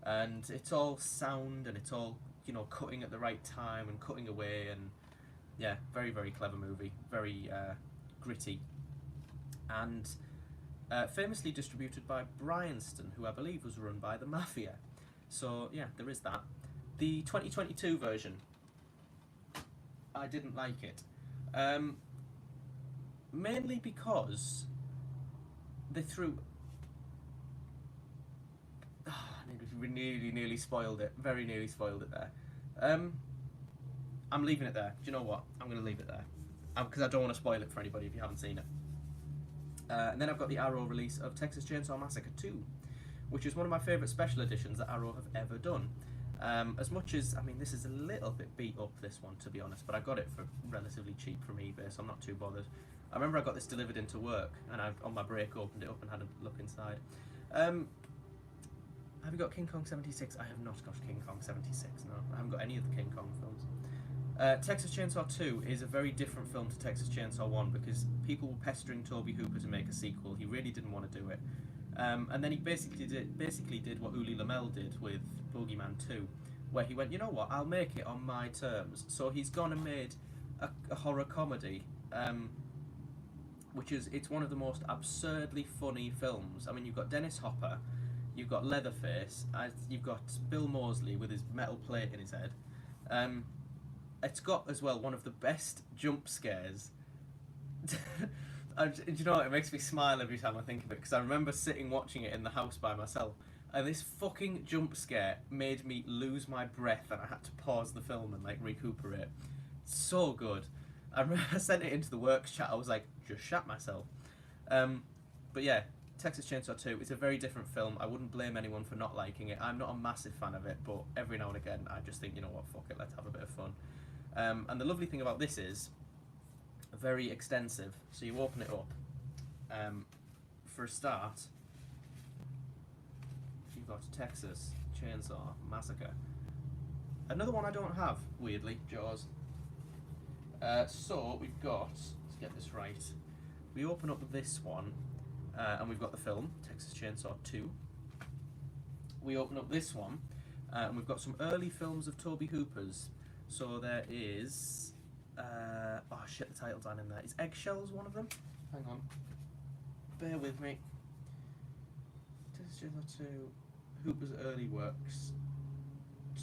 And it's all sound, and it's all, you know, cutting at the right time and cutting away, and yeah, very, very clever movie, very gritty, and famously distributed by Bryanston, who I believe was run by the Mafia. So yeah, there is that. The 2022 version, I didn't like it, mainly because they threw... nearly spoiled it. Very nearly spoiled it there. I'm leaving it there. Do you know what? I'm going to leave it there. Because I don't want to spoil it for anybody if you haven't seen it. And then I've got the Arrow release of Texas Chainsaw Massacre 2, which is one of my favourite special editions that Arrow have ever done. As much as, I mean, this is a little bit beat up, this one, to be honest, but I got it for relatively cheap from eBay, so I'm not too bothered. I remember I got this delivered into work, and I, on my break, opened it up and had a look inside. Have you got King Kong 76? I have not got King Kong 76, no. I haven't got any of the King Kong films. Texas Chainsaw 2 is a very different film to Texas Chainsaw 1 because people were pestering Tobe Hooper to make a sequel. He really didn't want to do it. And then he basically did what Uli Lamel did with Bogeyman 2, where he went, you know what, I'll make it on my terms. So he's gone and made a horror comedy, it's one of the most absurdly funny films. I mean, you've got Dennis Hopper, you've got Leatherface, you've got Bill Moseley with his metal plate in his head. It's got as well one of the best jump scares. Do you know what? It makes me smile every time I think of it, because I remember sitting watching it in the house by myself, and this fucking jump scare made me lose my breath, and I had to pause the film and like recuperate. So good. I remember I sent it into the works chat. I was like, just shat myself. But yeah, Texas Chainsaw 2, it's a very different film. I wouldn't blame anyone for not liking it. I'm not a massive fan of it, but every now and again I just think, you know what, fuck it, let's have a bit of fun. And the lovely thing about this is very extensive. So you open it up. For a start, you've got Texas Chainsaw Massacre. Another one I don't have, weirdly, Jaws. So we've got, let's get this right, we open up this one, and we've got the film, Texas Chainsaw 2. We open up this one, and we've got some early films of Tobe Hooper's. So there is, oh shit, the title's aren't in there. Is Eggshells one of them? Hang on. Bear with me. Texas Chainsaw 2, Hooper's early works.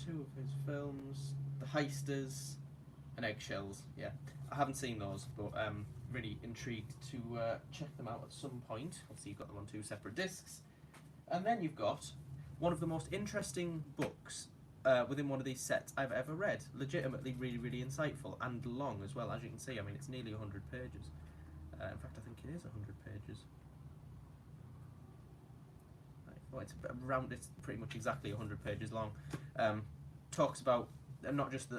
2 of his films, The Heisters, and Eggshells. Yeah, I haven't seen those, but really intrigued to check them out at some point. Obviously, you've got them on 2 separate discs. And then you've got one of the most interesting books within one of these sets I've ever read. Legitimately really, really insightful and long as well, as you can see. I mean, it's nearly 100 pages. In fact, I think it is 100 pages. Well, it's pretty much exactly 100 pages long. Talks about and not just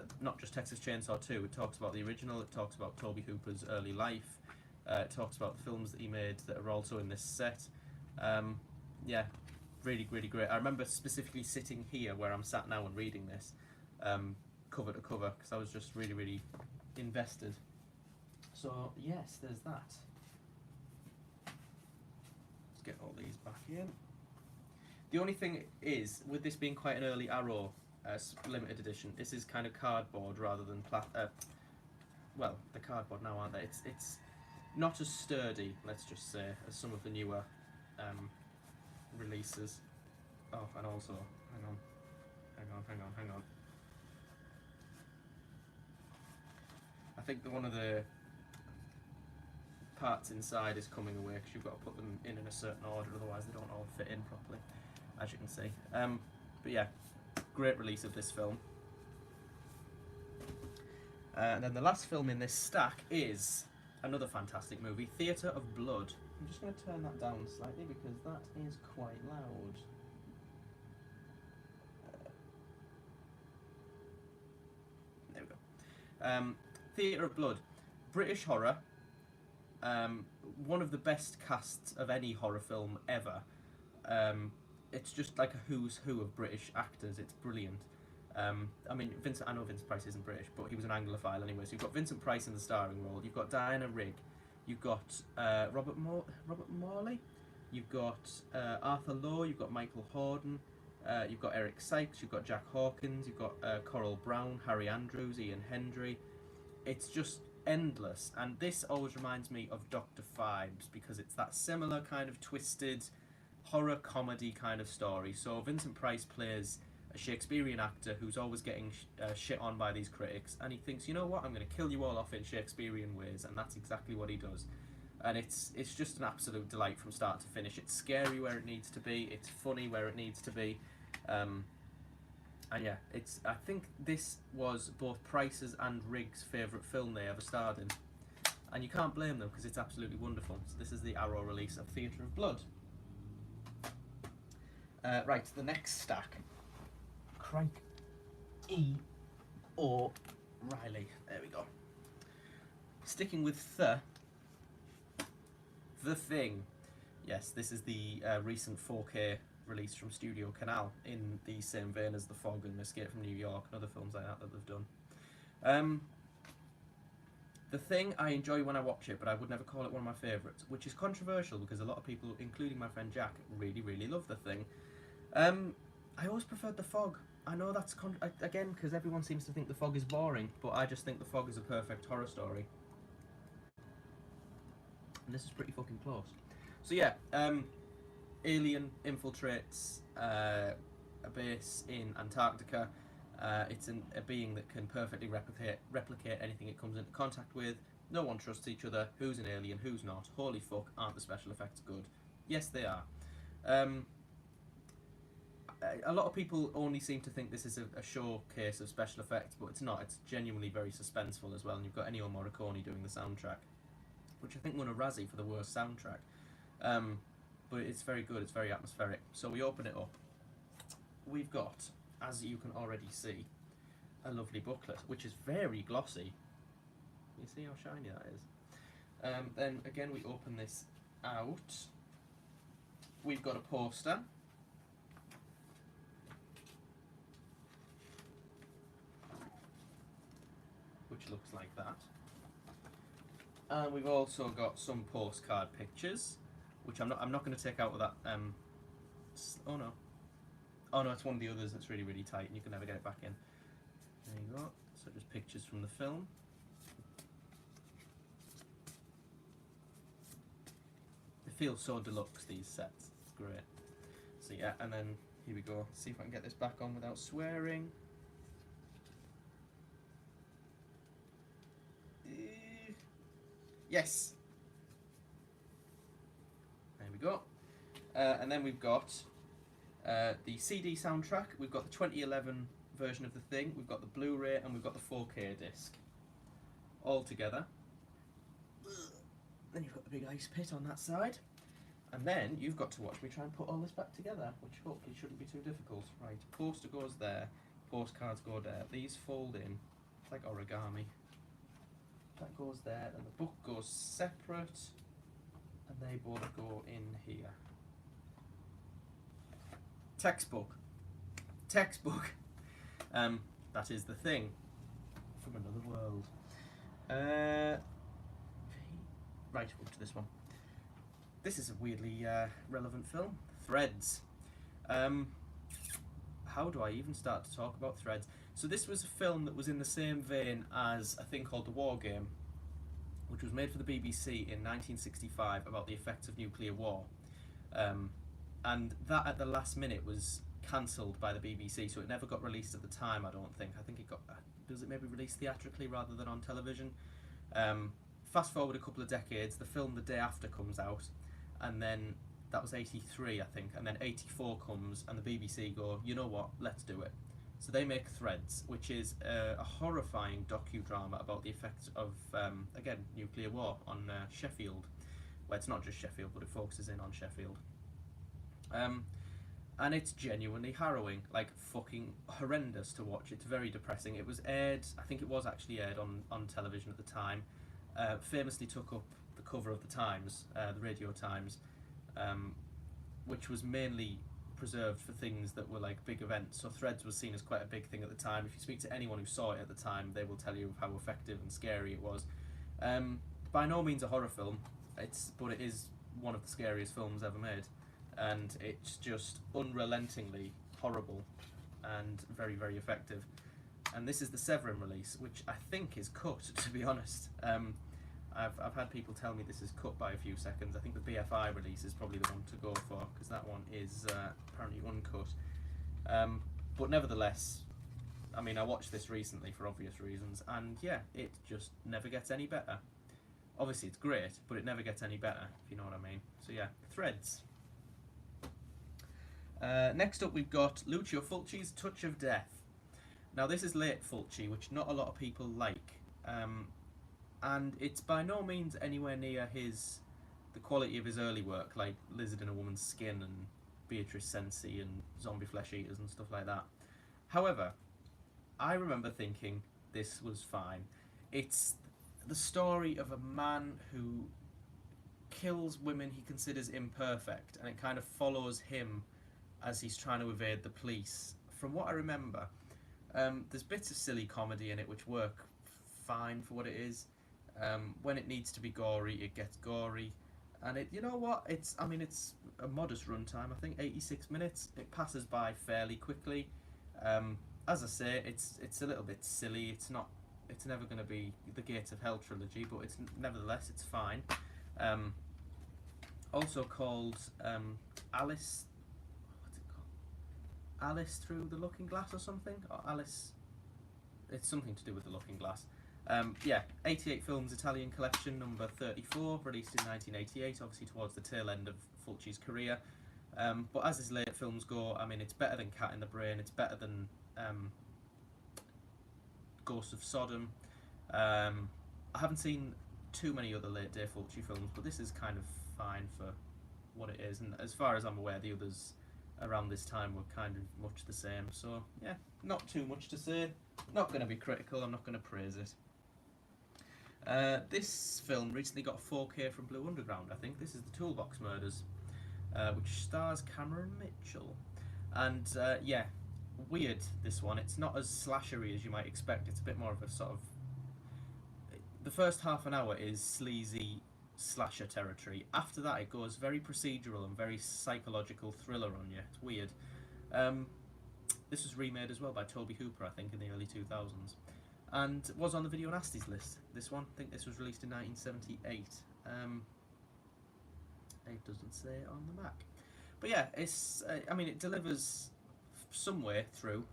Texas Chainsaw 2. It talks about the original. It talks about Tobe Hooper's early life. It talks about the films that he made that are also in this set. Yeah, really, really great. I remember specifically sitting here where I'm sat now and reading this, cover to cover, because I was just really, really invested. So yes, there's that. Let's get all these back in. The only thing is, with this being quite an early Arrow limited edition, this is kind of cardboard rather than well, the cardboard now, aren't they? It's not as sturdy, let's just say, as some of the newer releases. Oh, and also, hang on. I think one of the parts inside is coming away because you've got to put them in a certain order, otherwise they don't all fit in properly, as you can see. But yeah, great release of this film. And then the last film in this stack is another fantastic movie, Theatre of Blood. I'm just going to turn that down slightly because that is quite loud. There we go. Theatre of Blood, British horror. One of the best casts of any horror film ever. It's just like a who's who of British actors. It's brilliant. I mean, I know Vincent Price isn't British, but he was an Anglophile anyway. So you've got Vincent Price in the starring role. You've got Diana Rigg. You've got Robert Morley. You've got Arthur Lowe. You've got Michael Hordern. You've got Eric Sykes. You've got Jack Hawkins. You've got Coral Brown, Harry Andrews, Ian Hendry. It's just endless, and this always reminds me of Dr. Phibes because it's that similar kind of twisted horror comedy kind of story. So Vincent Price plays a Shakespearean actor who's always getting shit on by these critics, and he thinks, you know what, I'm going to kill you all off in Shakespearean ways, and that's exactly what he does. And it's just an absolute delight from start to finish. It's scary where it needs to be, it's funny where it needs to be, and yeah, I think this was both Price's and Rigg's favourite film they ever starred in. And you can't blame them because it's absolutely wonderful. So this is the Arrow release of Theatre of Blood. Right, the next stack. Crank E. O'Reilly. There we go. Sticking with The Thing. Yes, this is the recent 4K release from Studio Canal, in the same vein as The Fog and Escape from New York and other films like that they've done. The Thing I enjoy when I watch it, but I would never call it one of my favourites, which is controversial because a lot of people, including my friend Jack, really, really love The Thing. I always preferred The Fog. I know that's again because everyone seems to think The Fog is boring, but I just think The Fog is a perfect horror story. And this is pretty fucking close. So yeah, alien infiltrates a base in Antarctica. It's a being that can perfectly replicate anything it comes into contact with. No one trusts each other. Who's an alien, who's not? Holy fuck, aren't the special effects good? Yes, they are. A lot of people only seem to think this is a showcase of special effects, but it's not. It's genuinely very suspenseful as well, and you've got Ennio Morricone doing the soundtrack, which I think won a Razzie for the worst soundtrack. But it's very good, it's very atmospheric. So we open it up. We've got, as you can already see, a lovely booklet, which is very glossy. You see how shiny that is? Then again, we open this out. We've got a poster. Which looks like that. And we've also got some postcard pictures, which I'm not going to take out with that. Oh no, it's one of the others that's really, really tight, and you can never get it back in. There you go. So just pictures from the film. They feel so deluxe, these sets. It's great. So yeah, and then here we go. See if I can get this back on without swearing. Yes. There we go. And then we've got the CD soundtrack. We've got the 2011 version of The Thing. We've got the Blu-ray, and we've got the 4K disc. All together. Then you've got the big ice pit on that side. And then you've got to watch me try and put all this back together, which hopefully shouldn't be too difficult. Right, poster goes there. postcards go there. These fold in. It's like origami. That goes there, and the book goes separate, and they both go in here. Textbook. Textbook. That is the thing. From another world. Right, up to this one. This is a weirdly relevant film. Threads. How do I even start to talk about Threads? So this was a film that was in the same vein as a thing called The War Game, which was made for the BBC in 1965 about the effects of nuclear war. And that at the last minute was cancelled by the BBC, so it never got released at the time, I don't think. I think it got, was it maybe released theatrically rather than on television? Fast forward a couple of decades, the film the day after comes out, and then that was 83, I think, and then 84 comes, and the BBC go, you know what, let's do it. So they make Threads, which is a horrifying docudrama about the effects of, again, nuclear war on Sheffield. Well, it's not just Sheffield, but it focuses in on Sheffield. And it's genuinely harrowing, like fucking horrendous to watch. It's very depressing. It was aired, I think it was actually aired on television at the time. Famously took up the cover of the Times, the Radio Times, which was mainly preserved for things that were like big events. So Threads was seen as quite a big thing at the time. If you speak to anyone who saw it at the time, they will tell you how effective and scary it was. By no means a horror film, but it is one of the scariest films ever made, and it's just unrelentingly horrible and very, very effective. And this is the Severin release, which I think is cut, to be honest. I've had people tell me this is cut by a few seconds. I think the BFI release is probably the one to go for, because that one is apparently uncut. But nevertheless, I mean, I watched this recently for obvious reasons, and yeah, it just never gets any better. Obviously it's great, but it never gets any better, if you know what I mean. So yeah, Threads. Next up we've got Lucio Fulci's Touch of Death. Now this is late Fulci, which not a lot of people like. And it's by no means anywhere near the quality of his early work, like Lizard in a Woman's Skin and Beatrice Cenci and Zombie Flesh Eaters and stuff like that. However, I remember thinking this was fine. It's the story of a man who kills women he considers imperfect, and it kind of follows him as he's trying to evade the police. From what I remember, there's bits of silly comedy in it which work fine for what it is. When it needs to be gory, it gets gory, and you know what? It's a modest runtime. I think 86 minutes. It passes by fairly quickly. As I say, it's a little bit silly. It's never going to be the Gates of Hell trilogy, but nevertheless it's fine. Also called Alice. What's it called? Alice Through the Looking Glass or something? Or Alice. It's something to do with the Looking Glass. Yeah, 88 Films Italian Collection, number 34, released in 1988, obviously towards the tail end of Fulci's career. But as his late films go, I mean, it's better than Cat in the Brain, it's better than Ghost of Sodom. I haven't seen too many other late day Fulci films, but this is kind of fine for what it is, and as far as I'm aware, the others around this time were kind of much the same. So yeah, not too much to say. Not going to be critical, I'm not going to praise it. This film recently got a 4K from Blue Underground, I think. This is the Toolbox Murders, which stars Cameron Mitchell. And yeah, weird, this one. It's not as slashery as you might expect. It's a bit more of a sort of... The first half an hour is sleazy slasher territory. After that it goes very procedural and very psychological thriller on you. It's weird. This was remade as well by Toby Hooper, I think, in the early 2000s. And was on the Video Nasties list, this one. I think this was released in 1978. It doesn't say it on the Mac. But yeah, it's. I mean, it delivers some way through.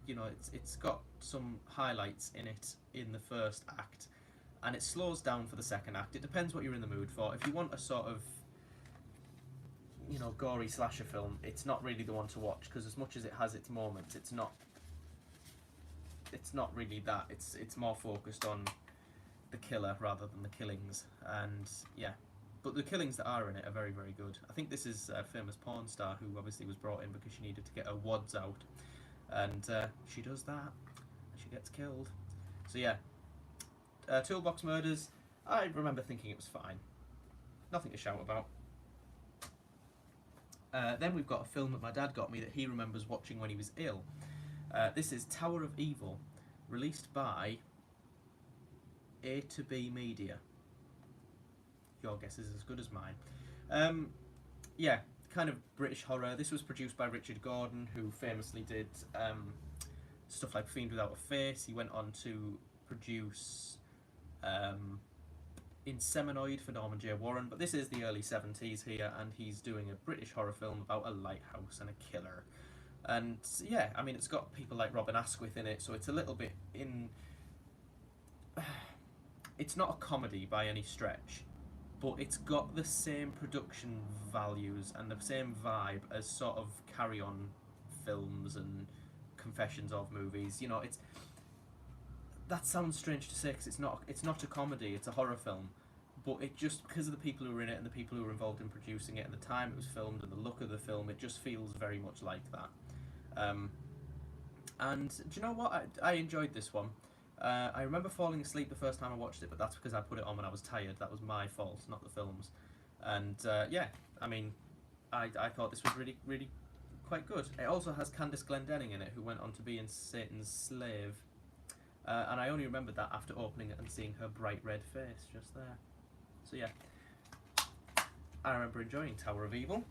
You know, it's got some highlights in it in the first act, and it slows down for the second act. It depends what you're in the mood for. If you want a sort of, you know, gory slasher film, it's not really the one to watch, because as much as it has its moments, it's not really that. It's more focused on the killer rather than the killings, and yeah. But the killings that are in it are very, very good. I think this is a famous porn star who obviously was brought in because she needed to get her wads out. and she does that, and she gets killed. So yeah, Toolbox Murders. I remember thinking it was fine, nothing to shout about. Then we've got a film that my dad got me that he remembers watching when he was ill. This is Tower of Evil, released by A to B Media. Your guess is as good as mine. Yeah, kind of British horror. This was produced by Richard Gordon, who famously did stuff like Fiend Without a Face. He went on to produce Inseminoid for Norman J. Warren, but this is the early 70s here, and he's doing a British horror film about a lighthouse and a killer. And yeah, I mean, it's got people like Robin Asquith in it, so it's a little bit in... It's not a comedy by any stretch, but it's got the same production values and the same vibe as sort of Carry On films and Confessions of movies. You know, it's... That sounds strange to say because it's not a comedy, it's a horror film. But it just, because of the people who were in it and the people who were involved in producing it and the time it was filmed and the look of the film, it just feels very much like that. And do you know what? I enjoyed this one. I remember falling asleep the first time I watched it, but that's because I put it on when I was tired. That was my fault, not the film's. And yeah, I mean, I thought this was really, really quite good. It also has Candice Glendenning in it, who went on to be in Satan's Slave. And I only remembered that after opening it and seeing her bright red face just there. So yeah, I remember enjoying Tower of Evil.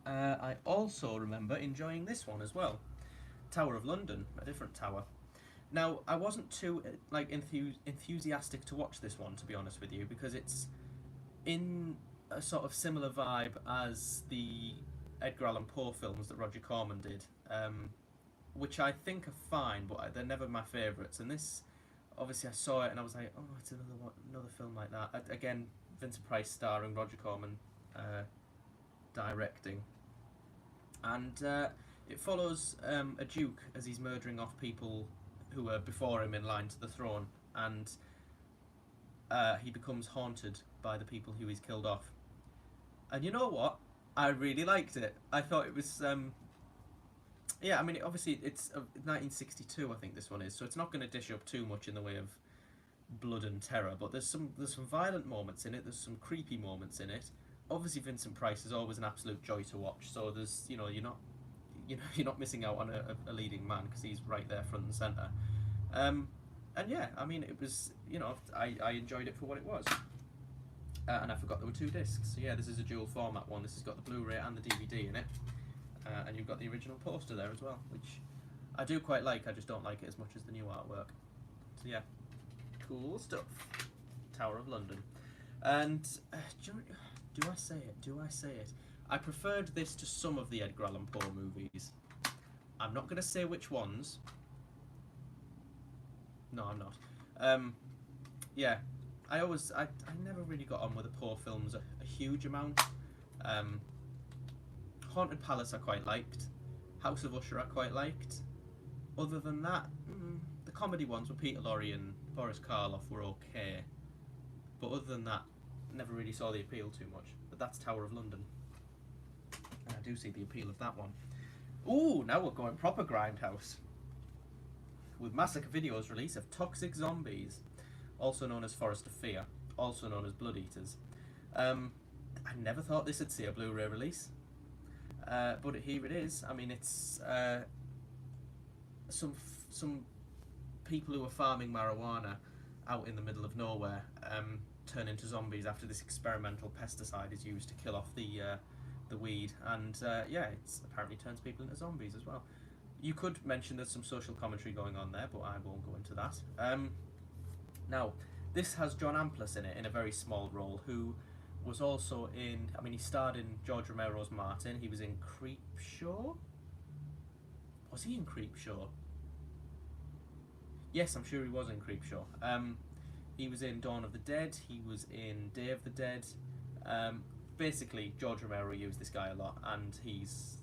I also remember enjoying this one as well, Tower of London, a different tower. Now, I wasn't too enthusiastic to watch this one, to be honest with you, because it's in a sort of similar vibe as the Edgar Allan Poe films that Roger Corman did, which I think are fine, but they're never my favourites. And this, obviously, I saw it and I was like, oh, it's another film like that. Again, Vincent Price starring, Roger Corman directing. And it follows a duke as he's murdering off people who were before him in line to the throne, and he becomes haunted by the people who he's killed off. And you know what? I really liked it. I thought it was... yeah, I mean, obviously it's 1962, I think this one is, so it's not going to dish up too much in the way of blood and terror, but there's some violent moments in it, there's some creepy moments in it. Obviously Vincent Price is always an absolute joy to watch, so there's, you know, you're not missing out on a leading man, because he's right there front and centre. And yeah, I mean, it was, you know, I enjoyed it for what it was. And I forgot there were 2 discs. So yeah, this is a dual format one. This has got the Blu-ray and the DVD in it. And you've got the original poster there as well, which I do quite like. I just don't like it as much as the new artwork. So yeah, cool stuff. Tower of London. And do I say it? Do I say it? I preferred this to some of the Edgar Allan Poe movies. I'm not going to say which ones. No, I'm not. Yeah, I never really got on with the Poe films a huge amount. Haunted Palace I quite liked. House of Usher I quite liked. Other than that, the comedy ones with Peter Lorre and Boris Karloff were okay. But other than that, never really saw the appeal too much. But that's Tower of London. And I do see the appeal of that one. Ooh, now we're going proper Grindhouse. With Massacre Video's release of Toxic Zombies, also known as Forest of Fear, also known as Blood Eaters. I never thought this would see a Blu-ray release. But here it is. I mean, it's some people who are farming marijuana out in the middle of nowhere turn into zombies after this experimental pesticide is used to kill off the weed, and yeah, it apparently turns people into zombies as well. You could mention there's some social commentary going on there, but I won't go into that. Now, this has John Amplas in it in a very small role, who was also in, I mean, he starred in George Romero's Martin. He was in Creepshow? Was he in Creepshow? Yes, I'm sure he was in Creepshow. He was in Dawn of the Dead. He was in Day of the Dead. Basically, George Romero used this guy a lot, and he's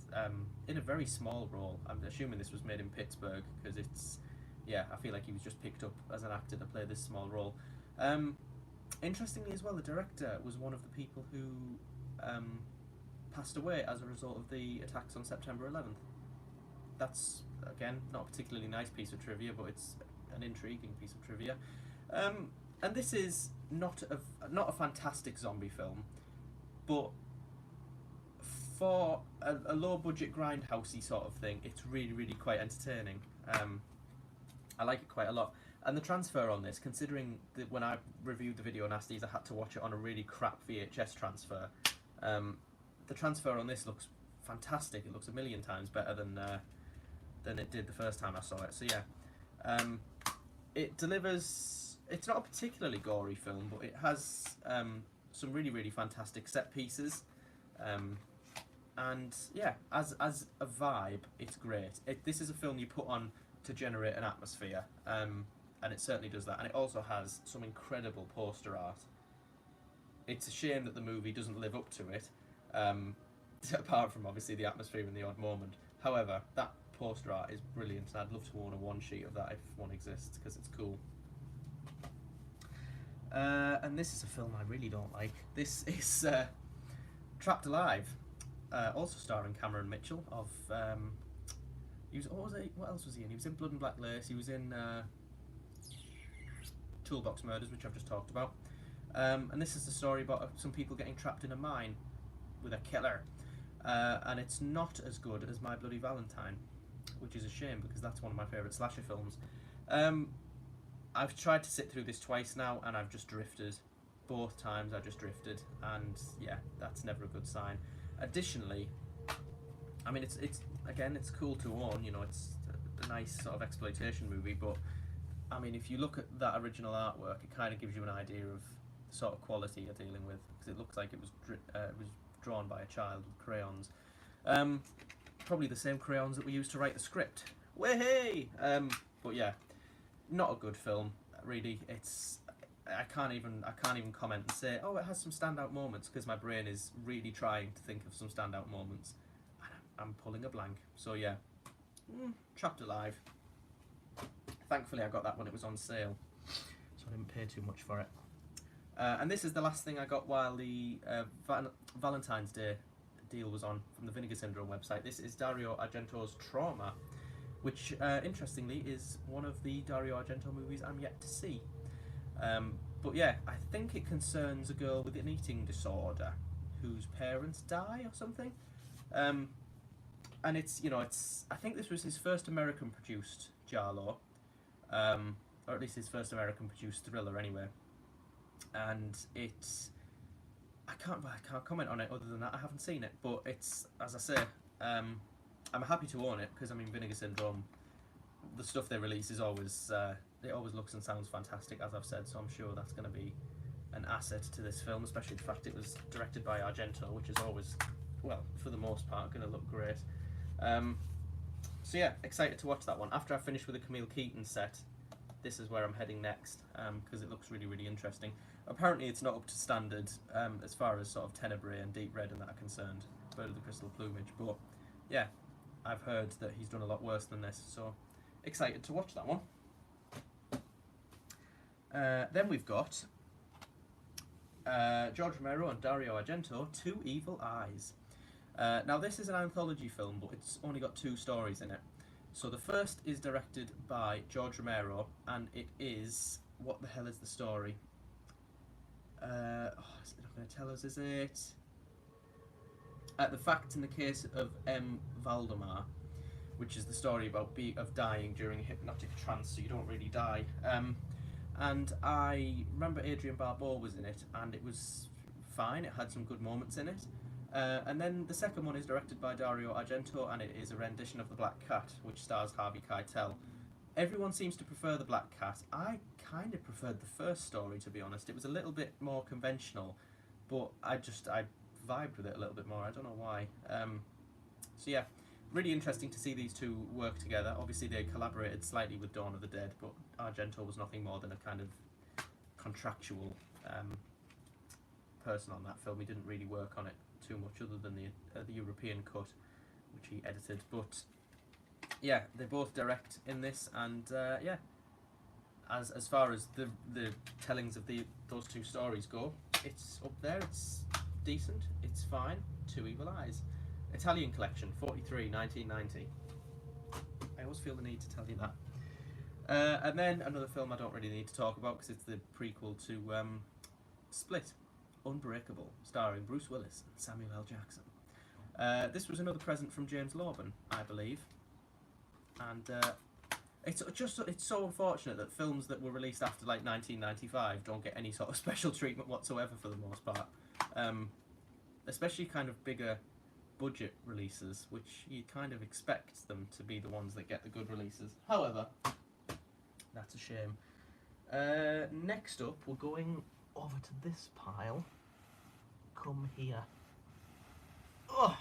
in a very small role. I'm assuming this was made in Pittsburgh, because it's, yeah, I feel like he was just picked up as an actor to play this small role. Interestingly as well, the director was one of the people who passed away as a result of the attacks on September 11th. That's, again, not a particularly nice piece of trivia, but it's an intriguing piece of trivia. And this is not a fantastic zombie film, but for a low-budget grindhousey sort of thing, it's really, really quite entertaining. I like it quite a lot. And the transfer on this, considering that when I reviewed the video nasties, I had to watch it on a really crap VHS transfer. The transfer on this looks fantastic. It looks a million times better than it did the first time I saw it. So yeah, it delivers. It's not a particularly gory film, but it has some really, really fantastic set pieces. And yeah, as a vibe, it's great. This is a film you put on to generate an atmosphere, and it certainly does that. And it also has some incredible poster art. It's a shame that the movie doesn't live up to it, apart from obviously the atmosphere and the odd moment. However, that poster art is brilliant, and I'd love to own a one sheet of that if one exists, because it's cool. And this is a film I really don't like. This is Trapped Alive, also starring Cameron Mitchell of what else was he in? He was in Blood and Black Lace. He was in Toolbox Murders, which I've just talked about. And this is the story about some people getting trapped in a mine with a killer. And it's not as good as My Bloody Valentine, which is a shame because that's one of my favourite slasher films. I've tried to sit through this twice now, and I've just drifted. Both times I just drifted, and yeah, that's never a good sign. Additionally, I mean, it's again, it's cool to own, you know, it's a nice sort of exploitation movie, but I mean, if you look at that original artwork, it kind of gives you an idea of the sort of quality you're dealing with, because it looks like it was drawn by a child with crayons. Probably the same crayons that we used to write the script. Way-hey! But yeah, not a good film, really. I can't even comment and say, oh, it has some standout moments, because my brain is really trying to think of some standout moments. I'm pulling a blank. So yeah, Trapped Alive. Thankfully I got that when it was on sale, so I didn't pay too much for it. And this is the last thing I got while the Valentine's Day deal was on from the Vinegar Syndrome website. This is Dario Argento's Trauma, which interestingly is one of the Dario Argento movies I'm yet to see. But yeah, I think it concerns a girl with an eating disorder whose parents die or something. And it's, you know, I think this was his first American produced giallo, or at least his first American produced thriller anyway. And I can't comment on it other than that I haven't seen it, but it's, as I say, I'm happy to own it, because I mean, Vinegar Syndrome, the stuff they release is always it always looks and sounds fantastic, as I've said, so I'm sure that's going to be an asset to this film, especially the fact it was directed by Argento, which is always, well, for the most part, going to look great. So yeah, excited to watch that one. After I finish with the Camille Keaton set, this is where I'm heading next, because it looks really, really interesting. Apparently it's not up to standard as far as sort of Tenebre and Deep Red and that are concerned, Bird of the Crystal Plumage, but yeah, I've heard that he's done a lot worse than this, so excited to watch that one. Then we've got George Romero and Dario Argento, Two Evil Eyes. Now this is an anthology film, but it's only got 2 stories in it. So the first is directed by George Romero, and it is, what the hell is the story? Is it not going to tell us, is it? The Facts in the Case of M. Valdemar, which is the story about dying during a hypnotic trance, so you don't really die. And I remember Adrian Barbeau was in it, and it was fine, it had some good moments in it. And then the second one is directed by Dario Argento, and it is a rendition of The Black Cat, which stars Harvey Keitel. Everyone seems to prefer The Black Cat. I kind of preferred the first story, to be honest. It was a little bit more conventional, but I vibed with it a little bit more. I don't know why. So yeah, really interesting to see these two work together. Obviously they collaborated slightly with Dawn of the Dead, but Argento was nothing more than a kind of contractual person on that film. He didn't really work on it too much other than the European cut, which he edited. But yeah, they both direct in this, and yeah, as far as the tellings of those 2 stories go, it's up there. It's decent, it's fine. Two Evil Eyes, Italian collection, 43, 1990. I always feel the need to tell you that. And then another film I don't really need to talk about because it's the prequel to Split, Unbreakable, starring Bruce Willis and Samuel L. Jackson. This was another present from James Lorben, I believe, and it's so unfortunate that films that were released after like 1995 don't get any sort of special treatment whatsoever for the most part, especially kind of bigger budget releases, which you kind of expect them to be the ones that get the good releases. However, that's a shame. Next up, we're going over to this pile. Come here. Oh!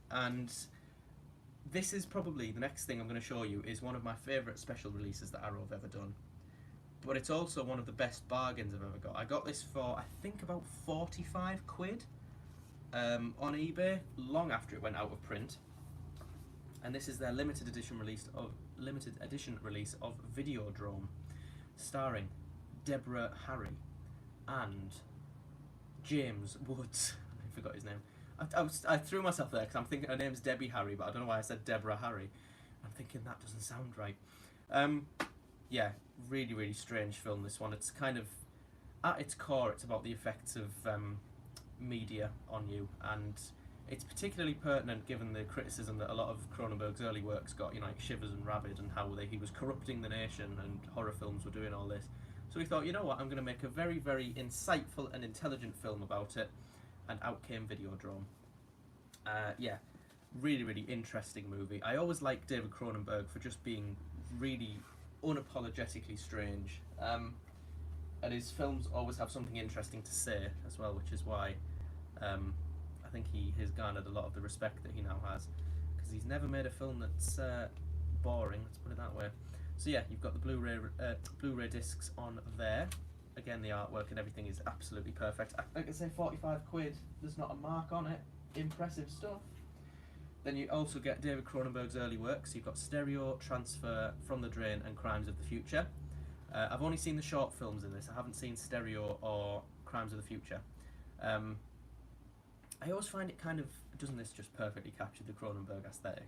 And this is probably, the next thing I'm going to show you is one of my favourite special releases that Arrow have ever done. But it's also one of the best bargains I've ever got. I got this for, I think, about 45 quid on eBay, long after it went out of print. And this is their limited edition release of Videodrome, starring Deborah Harry and James Woods. I forgot his name. I threw myself there because I'm thinking her name's Debbie Harry, but I don't know why I said Deborah Harry. I'm thinking that doesn't sound right. Yeah, really, really strange film, this one. It's kind of, at its core, it's about the effects of media on you, and it's particularly pertinent given the criticism that a lot of Cronenberg's early works got, you know, like Shivers and Rabid, and how he was corrupting the nation and horror films were doing all this. So he thought, you know what, I'm going to make a very, very insightful and intelligent film about it, and out came Videodrome. Yeah, really, really interesting movie. I always liked David Cronenberg for just being really unapologetically strange, and his films always have something interesting to say as well, which is why I think he has garnered a lot of the respect that he now has, because he's never made a film that's boring, let's put it that way. So yeah, you've got the Blu-ray discs on there. Again, the artwork and everything is absolutely perfect. Like I say, 45 quid, there's not a mark on it. Impressive stuff. Then you also get David Cronenberg's early works. You've got Stereo, Transfer, From the Drain, and Crimes of the Future. I've only seen the short films in this. I haven't seen Stereo or Crimes of the Future. I always find it kind of, doesn't this just perfectly capture the Cronenberg aesthetic?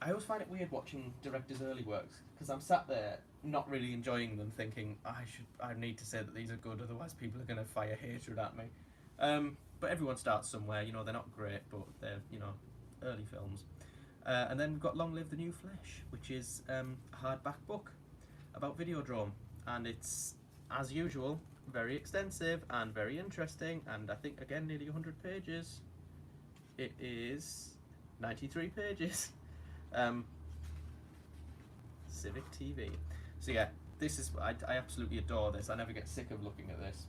I always find it weird watching directors' early works, because I'm sat there not really enjoying them, thinking I need to say that these are good, otherwise people are going to fire hatred at me. But everyone starts somewhere, you know, they're not great, but they're, you know, early films. And then we've got Long Live the New Flesh, which is a hardback book about Videodrome, and it's, as usual, very extensive and very interesting, and I think, again, nearly 100 pages. It is 93 pages. Civic TV. So yeah, this is, I absolutely adore this. I never get sick of looking at this.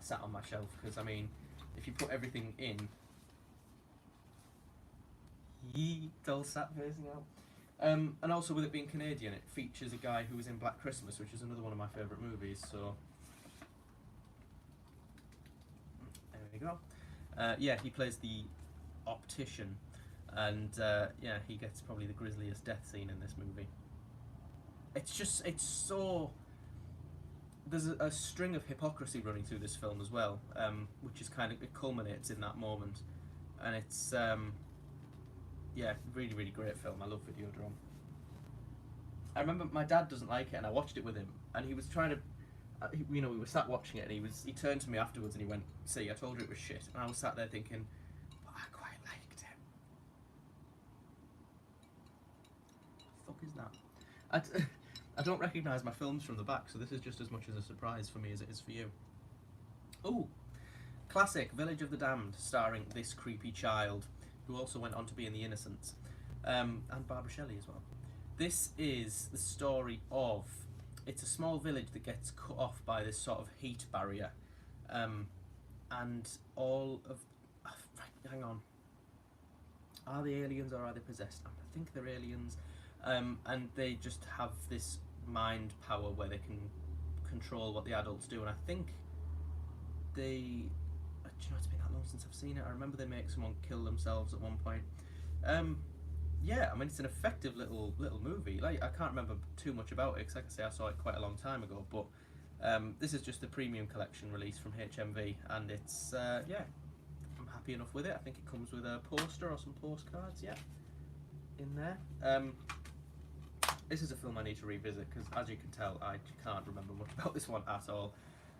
Sat on my shelf, because I mean, if you put everything in, it's all sat facing out. And also with it being Canadian, it features a guy who was in Black Christmas, which is another one of my favourite movies, so there we go. Yeah, he plays the optician, and yeah, he gets probably the grisliest death scene in this movie. It's so, there's a string of hypocrisy running through this film as well, which is kind of, it culminates in that moment, and it's yeah, really, really great film. I love Videodrome. I remember my dad doesn't like it, and I watched it with him, and he was trying to, you know, we were sat watching it, and he turned to me afterwards and he went, "See, I told you it was shit," and I was sat there thinking, but I quite liked it. What the fuck is that? I don't recognise my films from the back, so this is just as much as a surprise for me as it is for you. Ooh, classic Village of the Damned, starring this creepy child, who also went on to be in The Innocents, and Barbara Shelley as well. This is the story of, it's a small village that gets cut off by this sort of heat barrier, and all of, right, hang on, are they aliens or are they possessed? I think they're aliens, and they just have this mind power where they can control what the adults do, and I think they, do you know, it's been that long since I've seen it. I remember they make someone kill themselves at one point. Yeah, I mean, it's an effective little movie. Like, I can't remember too much about it, because like I say, I saw it quite a long time ago, but this is just the premium collection release from HMV, and it's, yeah, I'm happy enough with it. I think it comes with a poster or some postcards, yeah. in there. This is a film I need to revisit because, as you can tell, I can't remember much about this one at all.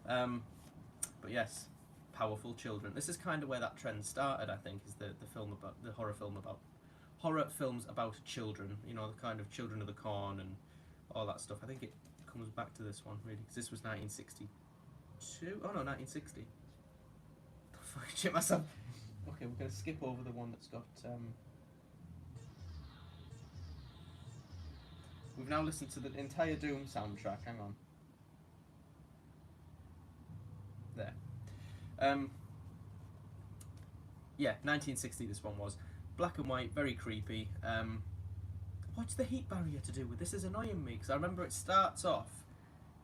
But yes, powerful children. This is kind of where that trend started, I think, is the horror films about children. You know, the kind of Children of the Corn and all that stuff. I think it comes back to this one really, because this was 1962. Oh no, 1960. I shit myself. Okay, we're gonna skip over the one that's got. We've now listened to the entire Doom soundtrack. Hang on. There. Yeah, 1960 this one was. Black and white, very creepy. What's the heat barrier to do with this? Is annoying me, because I remember it starts off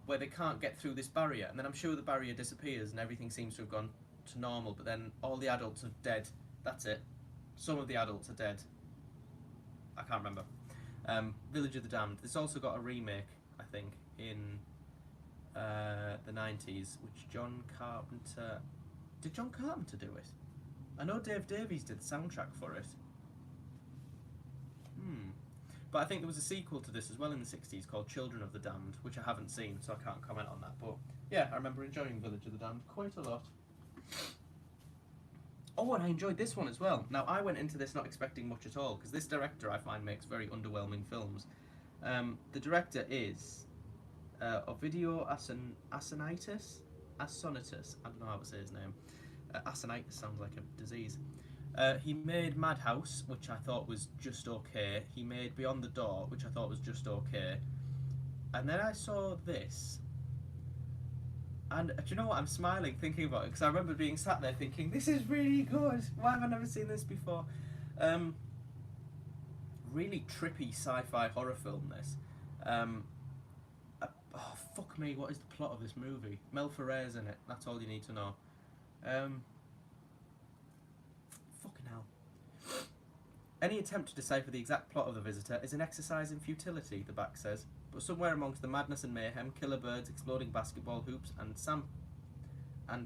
where they can't get through this barrier, and then I'm sure the barrier disappears and everything seems to have gone to normal, but then all the adults are dead. That's it. Some of the adults are dead. I can't remember. Village of the Damned. This also got a remake, I think, in the 90s, which John Carpenter... Did John Carpenter do it? I know Dave Davies did the soundtrack for it. But I think there was a sequel to this as well in the 60s called Children of the Damned, which I haven't seen, so I can't comment on that. But yeah, I remember enjoying Village of the Damned quite a lot. Oh, and I enjoyed this one as well. Now, I went into this not expecting much at all, because this director, I find, makes very underwhelming films. The director is Ovidio Assonitis? Assonitis? I don't know how to say his name. Assonitis sounds like a disease. He made Madhouse, which I thought was just okay. He made Beyond the Door, which I thought was just okay. And then I saw this. And do you know what? I'm smiling thinking about it, because I remember being sat there thinking, this is really good. Why have I never seen this before? Really trippy sci-fi horror film, this. Oh, fuck me, what is the plot of this movie? Mel Ferrer's in it. That's all you need to know. Fucking hell. Any attempt to decipher the exact plot of The Visitor is an exercise in futility, the back says. But somewhere amongst the madness and mayhem, killer birds, exploding basketball hoops, and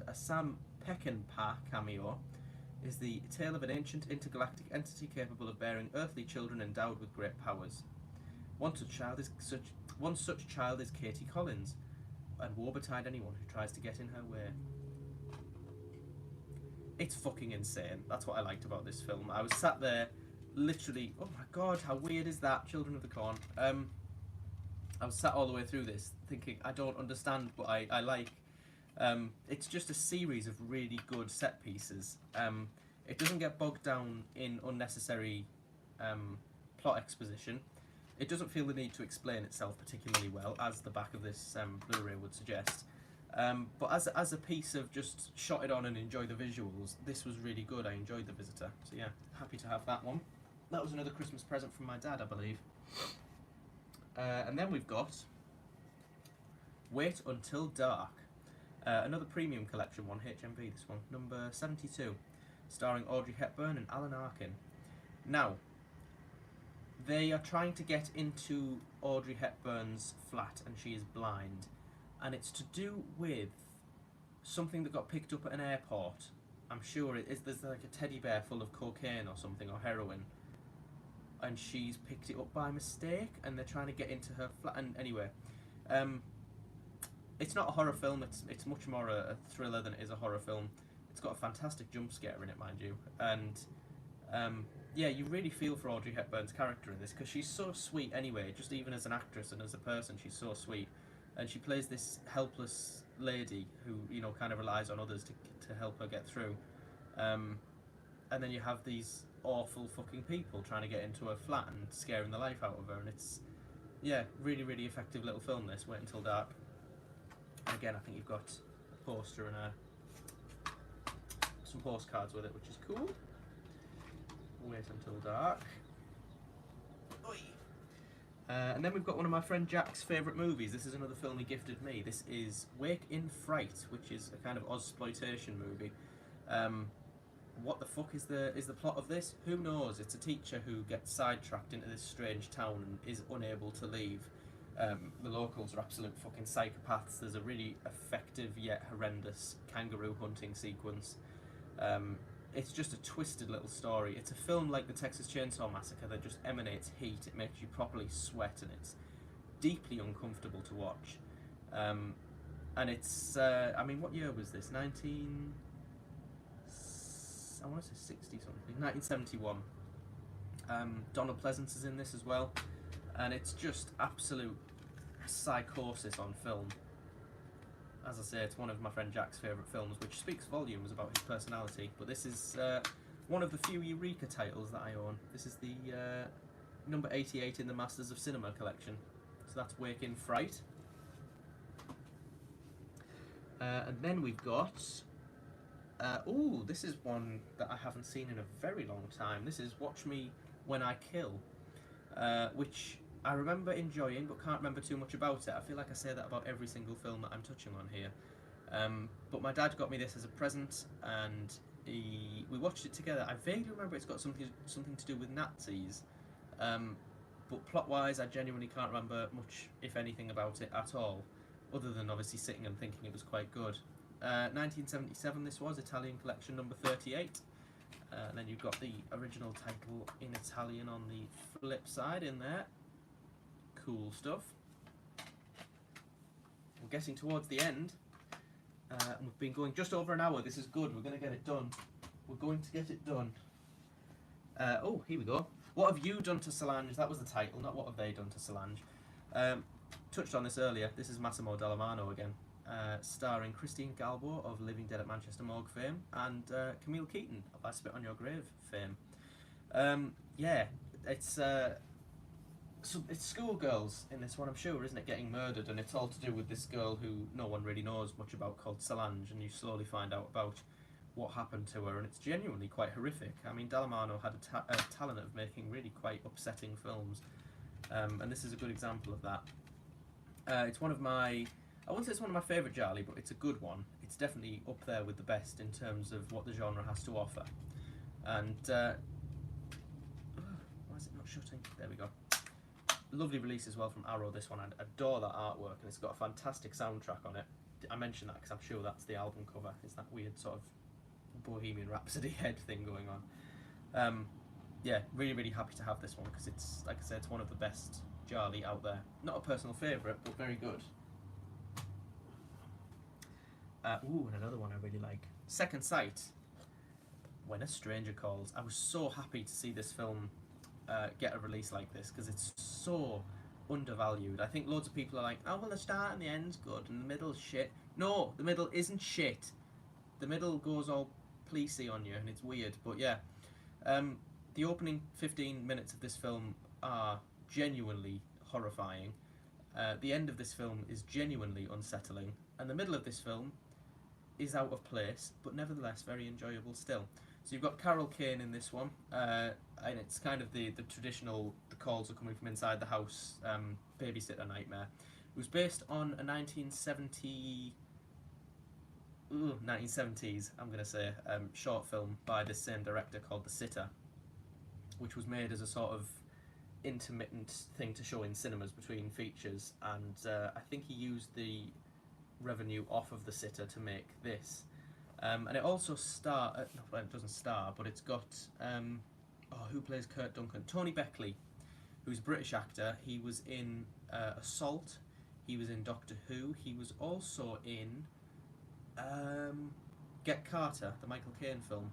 a Sam Peckinpah cameo is the tale of an ancient intergalactic entity capable of bearing earthly children endowed with great powers. One such child is Katie Collins, and woe betide anyone who tries to get in her way. It's fucking insane. That's what I liked about this film. I was sat there, literally, oh my god, how weird is that? Children of the Corn. I was sat all the way through this thinking, I don't understand, but I like. It's just a series of really good set pieces. It doesn't get bogged down in unnecessary plot exposition. It doesn't feel the need to explain itself particularly well, as the back of this Blu-ray would suggest. But as a piece of just shot it on and enjoy the visuals, this was really good. I enjoyed The Visitor. So yeah, happy to have that one. That was another Christmas present from my dad, I believe. And then we've got Wait Until Dark. Another premium collection one, HMV this one, number 72, starring Audrey Hepburn and Alan Arkin. Now, they are trying to get into Audrey Hepburn's flat and she is blind. And it's to do with something that got picked up at an airport. I'm sure it is. There's like a teddy bear full of cocaine or something, or heroin. And she's picked it up by mistake, and they're trying to get into her flat. And anyway, it's not a horror film. It's much more a thriller than it is a horror film. It's got a fantastic jump scare in it, mind you. And yeah, you really feel for Audrey Hepburn's character in this, because she's so sweet anyway. Just even as an actress and as a person, she's so sweet. And she plays this helpless lady who, you know, kind of relies on others to help her get through. And then you have these awful fucking people trying to get into her flat and scaring the life out of her. And it's, yeah, really, really effective little film, this, Wait Until Dark. And again, I think you've got a poster and some postcards with it, which is cool. Wait Until Dark. Oi. And then we've got one of my friend Jack's favourite movies. This is another film he gifted me. This is Wake in Fright, which is a kind of Ozploitation movie. What the fuck is the plot of this? Who knows? It's a teacher who gets sidetracked into this strange town and is unable to leave. The locals are absolute fucking psychopaths. There's a really effective yet horrendous kangaroo hunting sequence. it's just a twisted little story. It's a film like the Texas Chainsaw Massacre that just emanates heat. It makes you properly sweat, and it's deeply uncomfortable to watch. And it's, I mean, what year was this? I want to say 60 something, 1971. Donald Pleasance is in this as well, and it's just absolute psychosis on film. As I say, it's one of my friend Jack's favourite films, which speaks volumes about his personality. But this is one of the few Eureka titles that I own. This is the number 88 in the Masters of Cinema collection. So that's Wake in Fright. And then we've got... oh, this is one that I haven't seen in a very long time. This is Watch Me When I Kill, which I remember enjoying but can't remember too much about it. I feel like I say that about every single film that I'm touching on here. But my dad got me this as a present, and we watched it together. I vaguely remember it's got something to do with Nazis, but plot-wise I genuinely can't remember much, if anything, about it at all, other than obviously sitting and thinking it was quite good. 1977 this was, Italian collection number 38. And then you've got the original title in Italian on the flip side in there. Cool stuff. We're getting towards the end. And we've been going just over an hour. This is good. We're going to get it done. We're going to get it done. Oh, here we go. What have you done to Solange? That was the title, not what have they done to Solange. Touched on this earlier. This is Massimo Dallamano again. Starring Christine Galbo of Living Dead at Manchester Morgue fame, and Camille Keaton of I Spit on Your Grave fame. Yeah, it's schoolgirls in this one, I'm sure, isn't it, getting murdered, and it's all to do with this girl who no one really knows much about called Solange, and you slowly find out about what happened to her, and it's genuinely quite horrific. I mean, Dallamano had a talent of making really quite upsetting films, and this is a good example of that. It's one of my... I wouldn't say it's one of my favourite gialli, but it's a good one. It's definitely up there with the best in terms of what the genre has to offer. And, why is it not shutting? There we go. Lovely release as well from Arrow, this one. I adore that artwork, and it's got a fantastic soundtrack on it. I mention that because I'm sure that's the album cover. It's that weird sort of Bohemian Rhapsody head thing going on. Yeah, really, really happy to have this one, because it's, like I said, it's one of the best gialli out there. Not a personal favourite, but very good. Ooh, and another one I really like. Second Sight, When a Stranger Calls. I was so happy to see this film get a release like this, because it's so undervalued. I think loads of people are like, oh, well, the start and the end's good, and the middle's shit. No, the middle isn't shit. The middle goes all policey on you, and it's weird. But yeah, the opening 15 minutes of this film are genuinely horrifying. The end of this film is genuinely unsettling, and the middle of this film is out of place, but nevertheless very enjoyable still. So you've got Carol Kane in this one, and it's kind of the traditional, the calls are coming from inside the house, Babysitter Nightmare. It was based on a 1970s, I'm going to say, short film by the same director called The Sitter, which was made as a sort of intermittent thing to show in cinemas between features, and I think he used the revenue off of The Sitter to make this. And it also it doesn't star, but it's got, who plays Kurt Duncan? Tony Beckley, who's a British actor. He was in Assault, he was in Doctor Who, he was also in Get Carter, the Michael Caine film.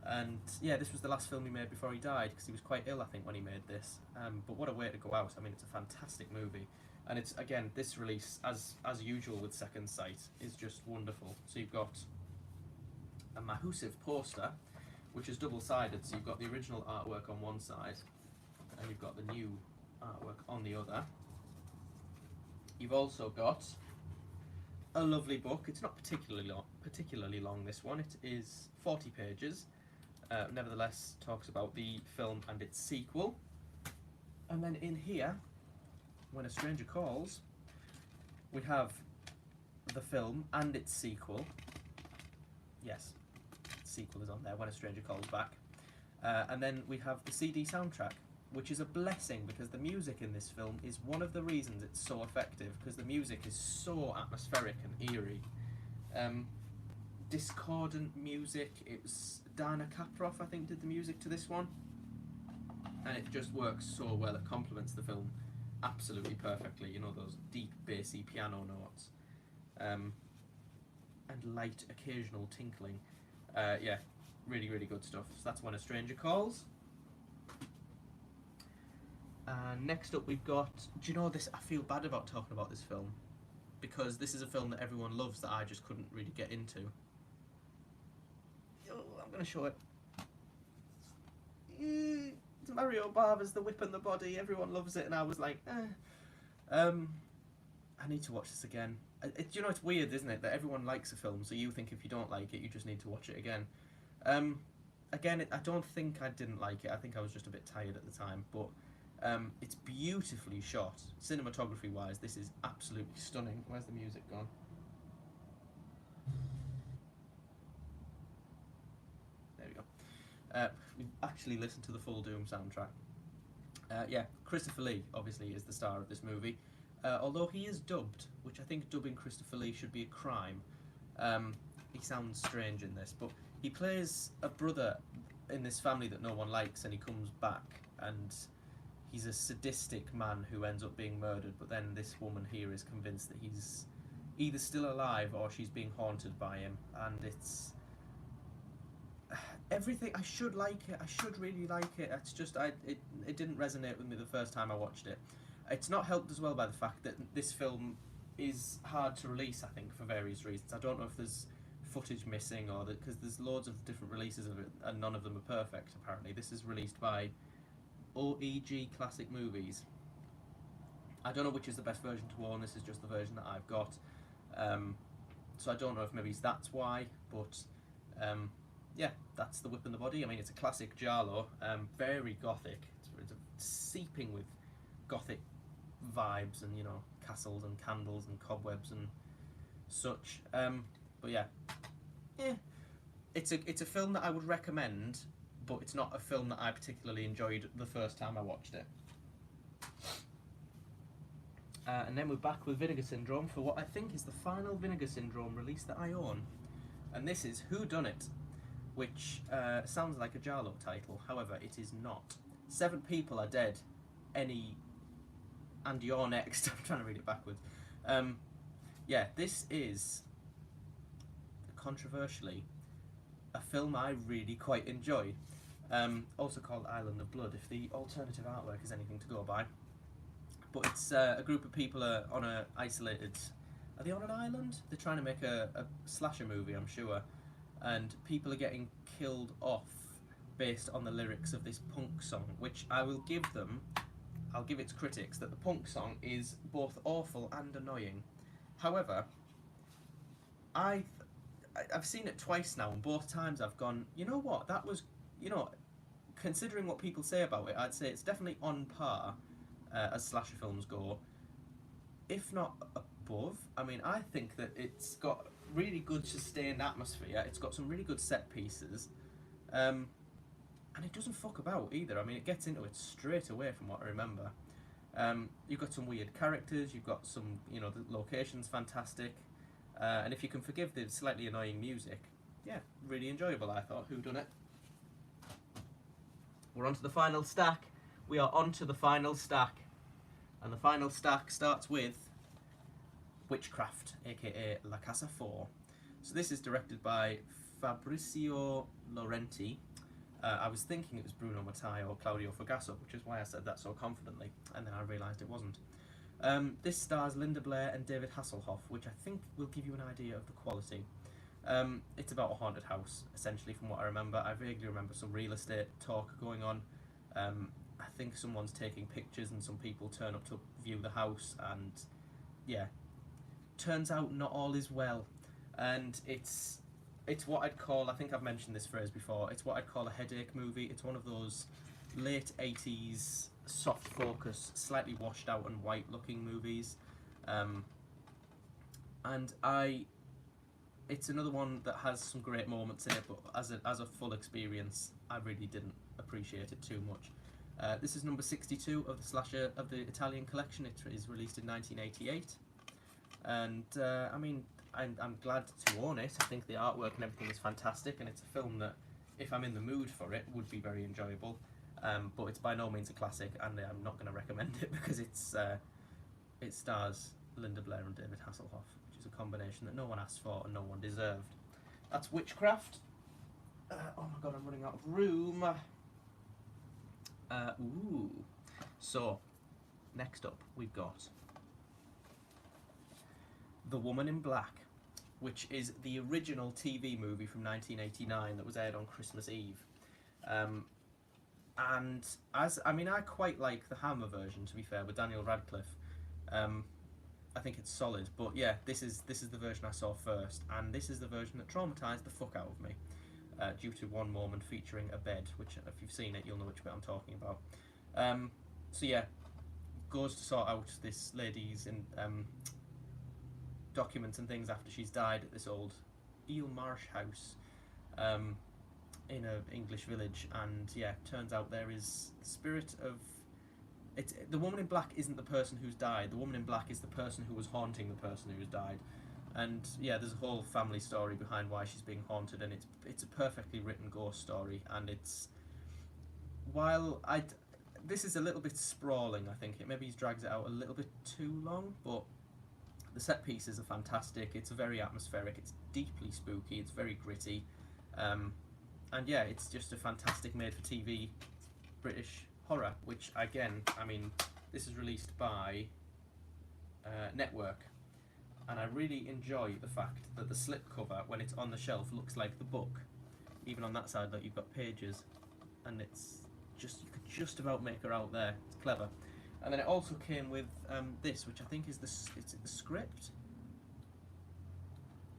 And yeah, this was the last film he made before he died, because he was quite ill, I think, when he made this. But what a way to go out. I mean, it's a fantastic movie. And it's, again, this release, as usual with Second Sight, is just wonderful. So you've got a massive poster, which is double-sided. So you've got the original artwork on one side, and you've got the new artwork on the other. You've also got a lovely book. It's not particularly long, this one. It is 40 pages. Nevertheless, talks about the film and its sequel. And then in here, When a Stranger Calls, we have the film and its sequel. Yes, the sequel is on there, When a Stranger Calls Back. And then we have the CD soundtrack, which is a blessing, because the music in this film is one of the reasons it's so effective, because the music is so atmospheric and eerie. discordant music. It was Dana Kaproff, I think, did the music to this one, and it just works so well. It complements the film absolutely perfectly. You know, those deep bassy piano notes, and light occasional tinkling. Yeah, really, really good stuff. So that's When a Stranger Calls. Next up we've got, do you know this, I feel bad about talking about this film, because this is a film that everyone loves that I just couldn't really get into. Oh, I'm going to show it. It's Mario Bava's The Whip and the Body. Everyone loves it, and I was like, I need to watch this again. You know, it's weird, isn't it, that everyone likes a film, so you think if you don't like it, you just need to watch it again. Again, I don't think I didn't like it. I think I was just a bit tired at the time, but it's beautifully shot. Cinematography-wise, this is absolutely stunning. Where's the music gone? There we go. We've actually listened to the full Doom soundtrack. Yeah, Christopher Lee, obviously, is the star of this movie. Although he is dubbed, which I think dubbing Christopher Lee should be a crime. He sounds strange in this, but he plays a brother in this family that no one likes, and he comes back, and he's a sadistic man who ends up being murdered, but then this woman here is convinced that he's either still alive or she's being haunted by him, and it's everything. I should like it. I should really like it. It's just it didn't resonate with me the first time I watched it. It's not helped as well by the fact that this film is hard to release, I think, for various reasons. I don't know if there's footage missing or that, because there's loads of different releases of it and none of them are perfect, apparently. This is released by OEG Classic Movies. I don't know which is the best version to own. This is just the version that I've got. So I don't know if maybe that's why, but yeah, that's The Whip and the Body. I mean, it's a classic giallo, very gothic. It's seeping with gothic vibes and, you know, castles and candles and cobwebs and such. But yeah, it's a film that I would recommend, but it's not a film that I particularly enjoyed the first time I watched it. And then we're back with Vinegar Syndrome for what I think is the final Vinegar Syndrome release that I own. And this is Whodunit, which sounds like a giallo title, however it is not. 7 people are dead, and you're next. I'm trying to read it backwards. Yeah, this is, controversially, a film I really quite enjoy. Also called Island of Blood, if the alternative artwork is anything to go by. But it's a group of people on a isolated... Are they on an island? They're trying to make a slasher movie, I'm sure. And people are getting killed off based on the lyrics of this punk song, which I will give them... I'll give its critics that the punk song is both awful and annoying. However, I've seen it twice now, and both times I've gone, you know what, that was, you know, considering what people say about it, I'd say it's definitely on par as slasher films go, if not above. I mean, I think that it's got really good sustained atmosphere, it's got some really good set pieces, and it doesn't fuck about either. I mean, it gets into it straight away from what I remember. You've got some weird characters, you've got some, you know, the location's fantastic, and if you can forgive the slightly annoying music, yeah, really enjoyable, I thought. Whodunit. We're on to the final stack. We are on to the final stack. And the final stack starts with Witchcraft, aka La Casa 4. So this is directed by Fabrizio Laurenti. I was thinking it was Bruno Mattei or Claudio Fogasso, which is why I said that so confidently, and then I realised it wasn't. This stars Linda Blair and David Hasselhoff, which I think will give you an idea of the quality. It's about a haunted house, essentially, from what I remember. I vaguely remember some real estate talk going on. I think someone's taking pictures and some people turn up to view the house, and yeah, turns out not all is well. And it's what I'd call, I think I've mentioned this phrase before, it's what I'd call a headache movie. It's one of those late 80s soft focus, slightly washed out and white looking movies. And it's another one that has some great moments in it, but as a full experience, I really didn't appreciate it too much. This is number 62 of the slasher of the Italian collection. It is released in 1988, and I mean, I'm glad to own it. I think the artwork and everything is fantastic, and it's a film that, if I'm in the mood for it, would be very enjoyable. But it's by no means a classic, and I'm not going to recommend it because it stars Linda Blair and David Hasselhoff, which is a combination that no one asked for and no one deserved. That's Witchcraft. Oh my god, I'm running out of room. Ooh. So, next up, we've got The Woman in Black, which is the original TV movie from 1989 that was aired on Christmas Eve. And I quite like the Hammer version, to be fair, with Daniel Radcliffe. I think it's solid, but yeah, this is the version I saw first, and this is the version that traumatised the fuck out of me, due to one moment featuring a bed, which, if you've seen it, you'll know which bit I'm talking about. So yeah, goes to sort out this lady's documents and things after she's died at this old Eel Marsh house in an English village, and yeah, turns out there is the spirit of... the woman in black isn't the person who's died. The woman in black is the person who was haunting the person who's died. And yeah, there's a whole family story behind why she's being haunted, and it's a perfectly written ghost story. And it's... this is a little bit sprawling, I think. It maybe drags it out a little bit too long, but the set pieces are fantastic. It's very atmospheric. It's deeply spooky. It's very gritty. And yeah, it's just a fantastic made-for-TV British horror, which again, this is released by Network, and I really enjoy the fact that the slipcover, when it's on the shelf, looks like the book. Even on that side, like, you've got pages, and it's just, you could just about make her out there. It's clever. And then it also came with this, which I think is the script.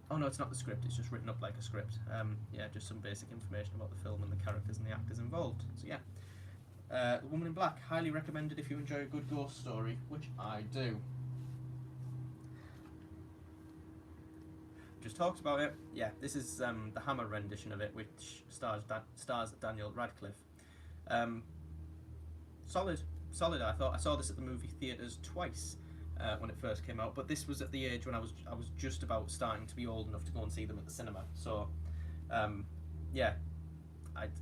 Oh no, it's not the script, it's just written up like a script. Yeah, just some basic information about the film and the characters and the actors involved. So yeah. The Woman in Black, highly recommended if you enjoy a good ghost story, which I do. Just talked about it. Yeah, this is the Hammer rendition of it, which stars Daniel Radcliffe. Solid. I thought. I saw this at the movie theatres twice when it first came out, but this was at the age when I was just about starting to be old enough to go and see them at the cinema. So yeah,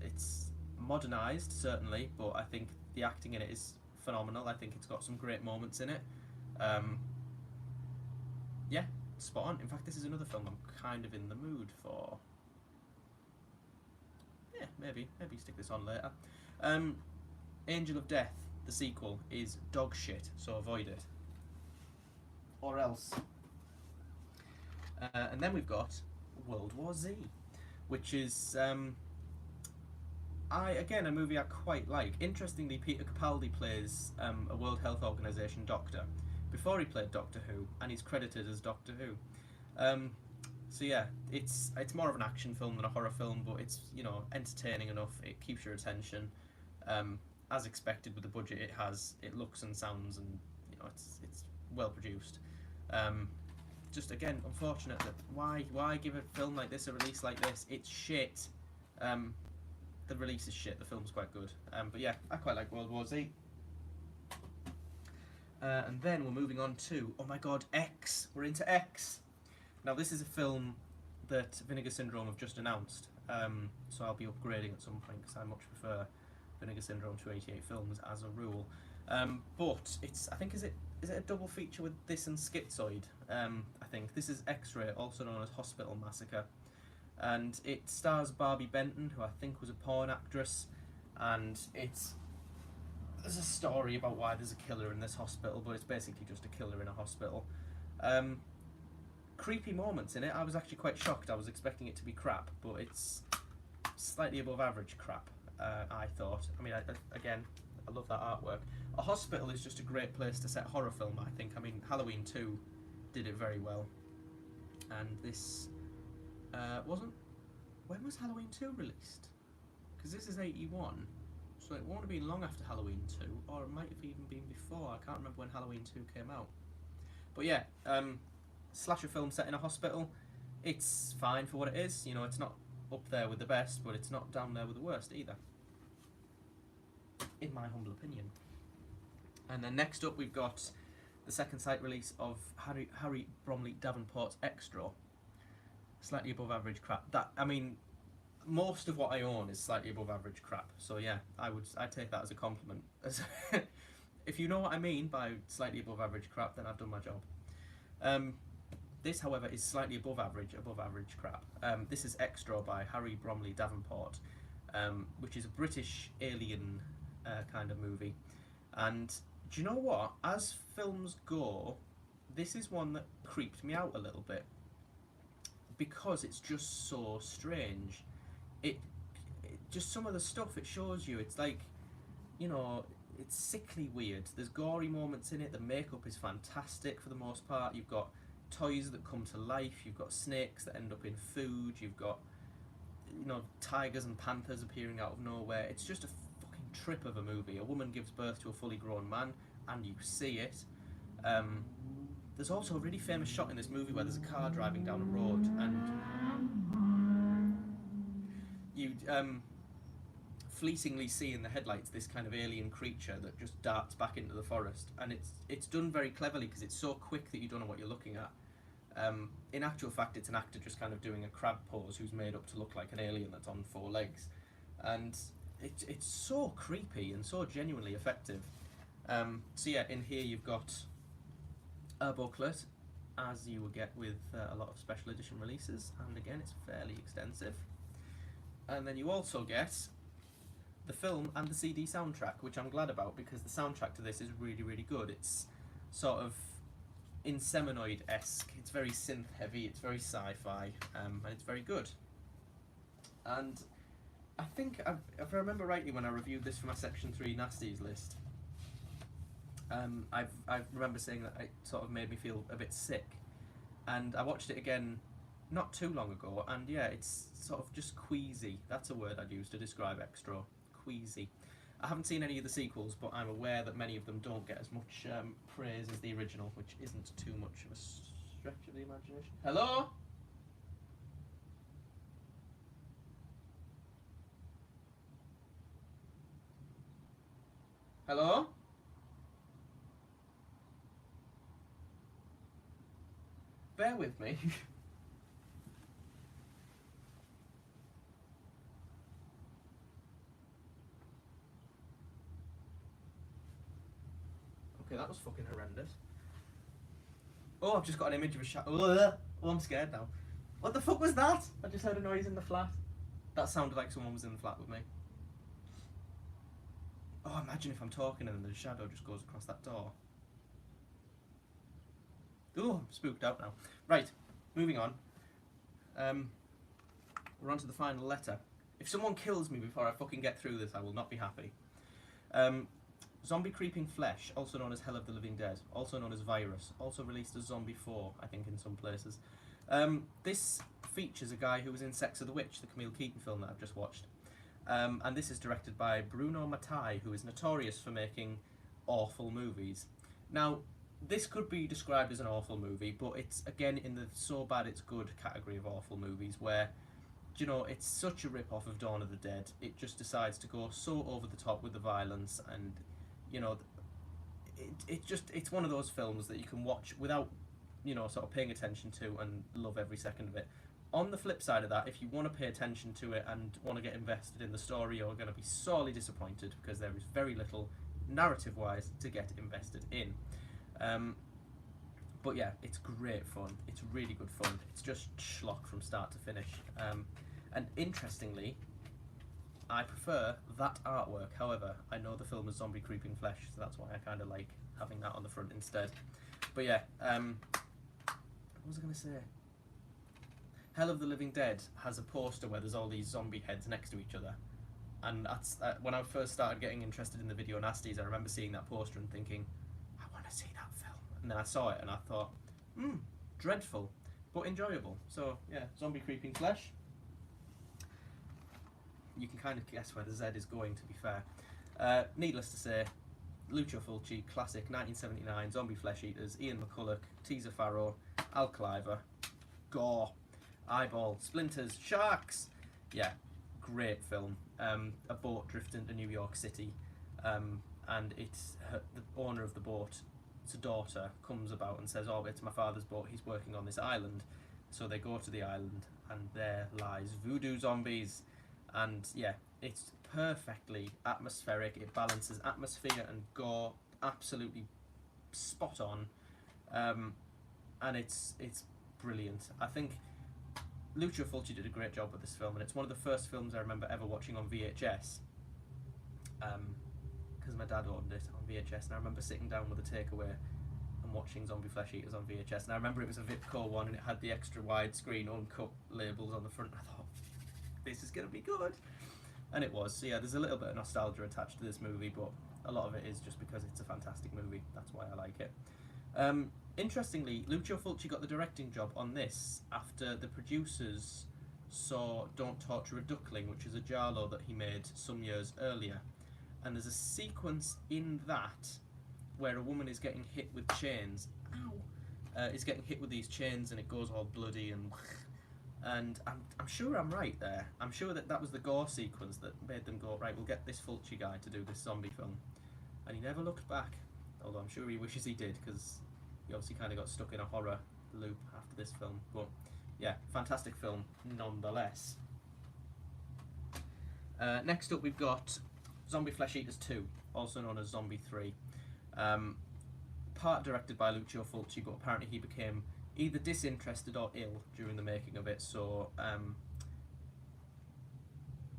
it's modernised, certainly, but I think the acting in it is phenomenal. I think it's got some great moments in it. Yeah, spot on. In fact, this is another film I'm kind of in the mood for. Yeah, maybe stick this on later. Angel of Death, the sequel, is dog shit, so avoid it. Or else. And then we've got World War Z, which is a movie I quite like. Interestingly, Peter Capaldi plays a World Health Organization doctor. Before he played Doctor Who, and he's credited as Doctor Who. So yeah, it's more of an action film than a horror film, but it's, entertaining enough. It keeps your attention. As expected with the budget it has, it looks and sounds, and it's well produced. Just again, unfortunate that why give a film like this a release like this? It's shit. The release is shit. The film's quite good. But yeah, I quite like World War Z. And then we're moving on to, oh my god, X. We're into X. Now this is a film that Vinegar Syndrome have just announced. So I'll be upgrading at some point because I much prefer Vinegar Syndrome to 88 films as a rule. But it's, I think, is it a double feature with this and Schizoid? I think this is X-Ray, also known as Hospital Massacre, and it stars Barbie Benton, who I think was a porn actress, and there's a story about why there's a killer in this hospital, but it's basically just a killer in a hospital. Creepy moments in it. I was actually quite shocked. I was expecting it to be crap, but it's slightly above average crap. I thought. I love that artwork. A hospital is just a great place to set a horror film, I think. Halloween 2 did it very well. And this wasn't... When was Halloween 2 released? Because this is 81, so it won't have been long after Halloween 2, or it might have even been before. I can't remember when Halloween 2 came out. But yeah, slasher film set in a hospital. It's fine for what it is. It's not up there with the best, but it's not down there with the worst either, in my humble opinion. And then next up we've got the second sight release of Harry Bromley Davenport's Extra, Slightly above average crap. That, I mean, most of what I own is slightly above average crap. So yeah, I'd take that as a compliment. If you know what I mean by slightly above average crap, then I've done my job. This, however, is slightly above average crap. This is Extra by Harry Bromley Davenport, which is a British alien kind of movie. And do you know what? As films go, this is one that creeped me out a little bit because it's just so strange. It just some of the stuff it shows you, it's like, you know, it's sickly weird. There's gory moments in it. The makeup is fantastic for the most part. You've got toys that come to life. You've got snakes that end up in food. You've got, you know, tigers and panthers appearing out of nowhere. It's just a fucking trip of a movie. A woman gives birth to a fully grown man, and you see it. There's also a really famous shot in this movie where there's a car driving down a road, and you fleetingly see in the headlights this kind of alien creature that just darts back into the forest, and it's done very cleverly because it's so quick that you don't know what you're looking at. In actual fact, it's an actor just kind of doing a crab pose who's made up to look like an alien that's on 4 legs, and it's so creepy and so genuinely effective. So yeah, in here you've got a booklet, as you will get with a lot of special edition releases, and again it's fairly extensive. And then you also get the film and the CD soundtrack, which I'm glad about because the soundtrack to this is really, really good. It's sort of Inseminoid-esque. It's very synth heavy, it's very sci-fi, and it's very good. And I think, if I remember rightly, when I reviewed this for my Section 3 Nasties list, I remember saying that it sort of made me feel a bit sick. And I watched it again not too long ago, and yeah, it's sort of just queasy. That's a word I'd use to describe Extra. Queasy. I haven't seen any of the sequels, but I'm aware that many of them don't get as much praise as the original, which isn't too much of a stretch of the imagination. Hello? Hello? Bear with me. Okay, that was fucking horrendous. Oh, I've just got an image of a shadow. Oh, I'm scared now. What the fuck was that? I just heard a noise in the flat. That sounded like someone was in the flat with me. Oh, imagine if I'm talking and then the shadow just goes across that door. Oh, I'm spooked out now. Right, moving on. We're on to the final letter. If someone kills me before I fucking get through this, I will not be happy. Zombie Creeping Flesh, also known as Hell of the Living Dead, also known as Virus, also released as Zombie 4, I think, in some places. This features a guy who was in Sex of the Witch, the Camille Keaton film that I've just watched. And this is directed by Bruno Mattei, who is notorious for making awful movies. Now, this could be described as an awful movie, but it's, again, in the so bad it's good category of awful movies, where, you know, it's such a rip-off of Dawn of the Dead. It just decides to go so over the top with the violence, and, you know, it's one of those films that you can watch without, you know, sort of paying attention to and love every second of it. On the flip side of that, if you want to pay attention to it and want to get invested in the story, you're going to be sorely disappointed because there is very little, narrative-wise, to get invested in. But yeah, it's great fun. It's really good fun. It's just schlock from start to finish. And interestingly, I prefer that artwork. However, I know the film is Zombie Creeping Flesh, so that's why I kind of like having that on the front instead. But yeah, what was I going to say? Hell of the Living Dead has a poster where there's all these zombie heads next to each other. And that's, when I first started getting interested in the video nasties, I remember seeing that poster and thinking, I want to see that film. And then I saw it and I thought, dreadful, but enjoyable. So yeah, Zombie Creeping Flesh. You can kind of guess where the Z is going, to be fair. Needless to say, Lucio Fulchi, classic 1979, Zombie Flesh Eaters, Ian McCulloch, Teaser Farrow, Al Cliver, gore, eyeball, splinters, sharks. Yeah, great film. A boat drifts into New York City, and it's the owner of the boat, it's a daughter, comes about and says, oh, it's my father's boat, he's working on this island. So they go to the island, and there lies voodoo zombies. And yeah, it's perfectly atmospheric. It balances atmosphere and gore absolutely spot on, and it's brilliant. I think Lucio Fulchi did a great job with this film, and it's one of the first films I remember ever watching on VHS, because my dad owned it on VHS, and I remember sitting down with a takeaway and watching Zombie Flesh Eaters on VHS, and I remember it was a Vipco one, and it had the extra widescreen uncut labels on the front, and I thought, this is going to be good. And it was. So yeah, there's a little bit of nostalgia attached to this movie, but a lot of it is just because it's a fantastic movie. That's why I like it. Interestingly, Lucio Fulci got the directing job on this after the producers saw Don't Torture a Duckling, which is a giallo that he made some years earlier. And there's a sequence in that where a woman is getting hit with chains. Ow! Is getting hit with these chains, and it goes all bloody and I'm sure I'm right there. I'm sure that was the gore sequence that made them go, right, we'll get this Fulci guy to do this zombie film. And he never looked back, although I'm sure he wishes he did, because he obviously kind of got stuck in a horror loop after this film. But yeah, fantastic film nonetheless. Next up we've got Zombie Flesh Eaters 2, also known as Zombie 3. Part directed by Lucio Fulci, but apparently he became either disinterested or ill during the making of it, so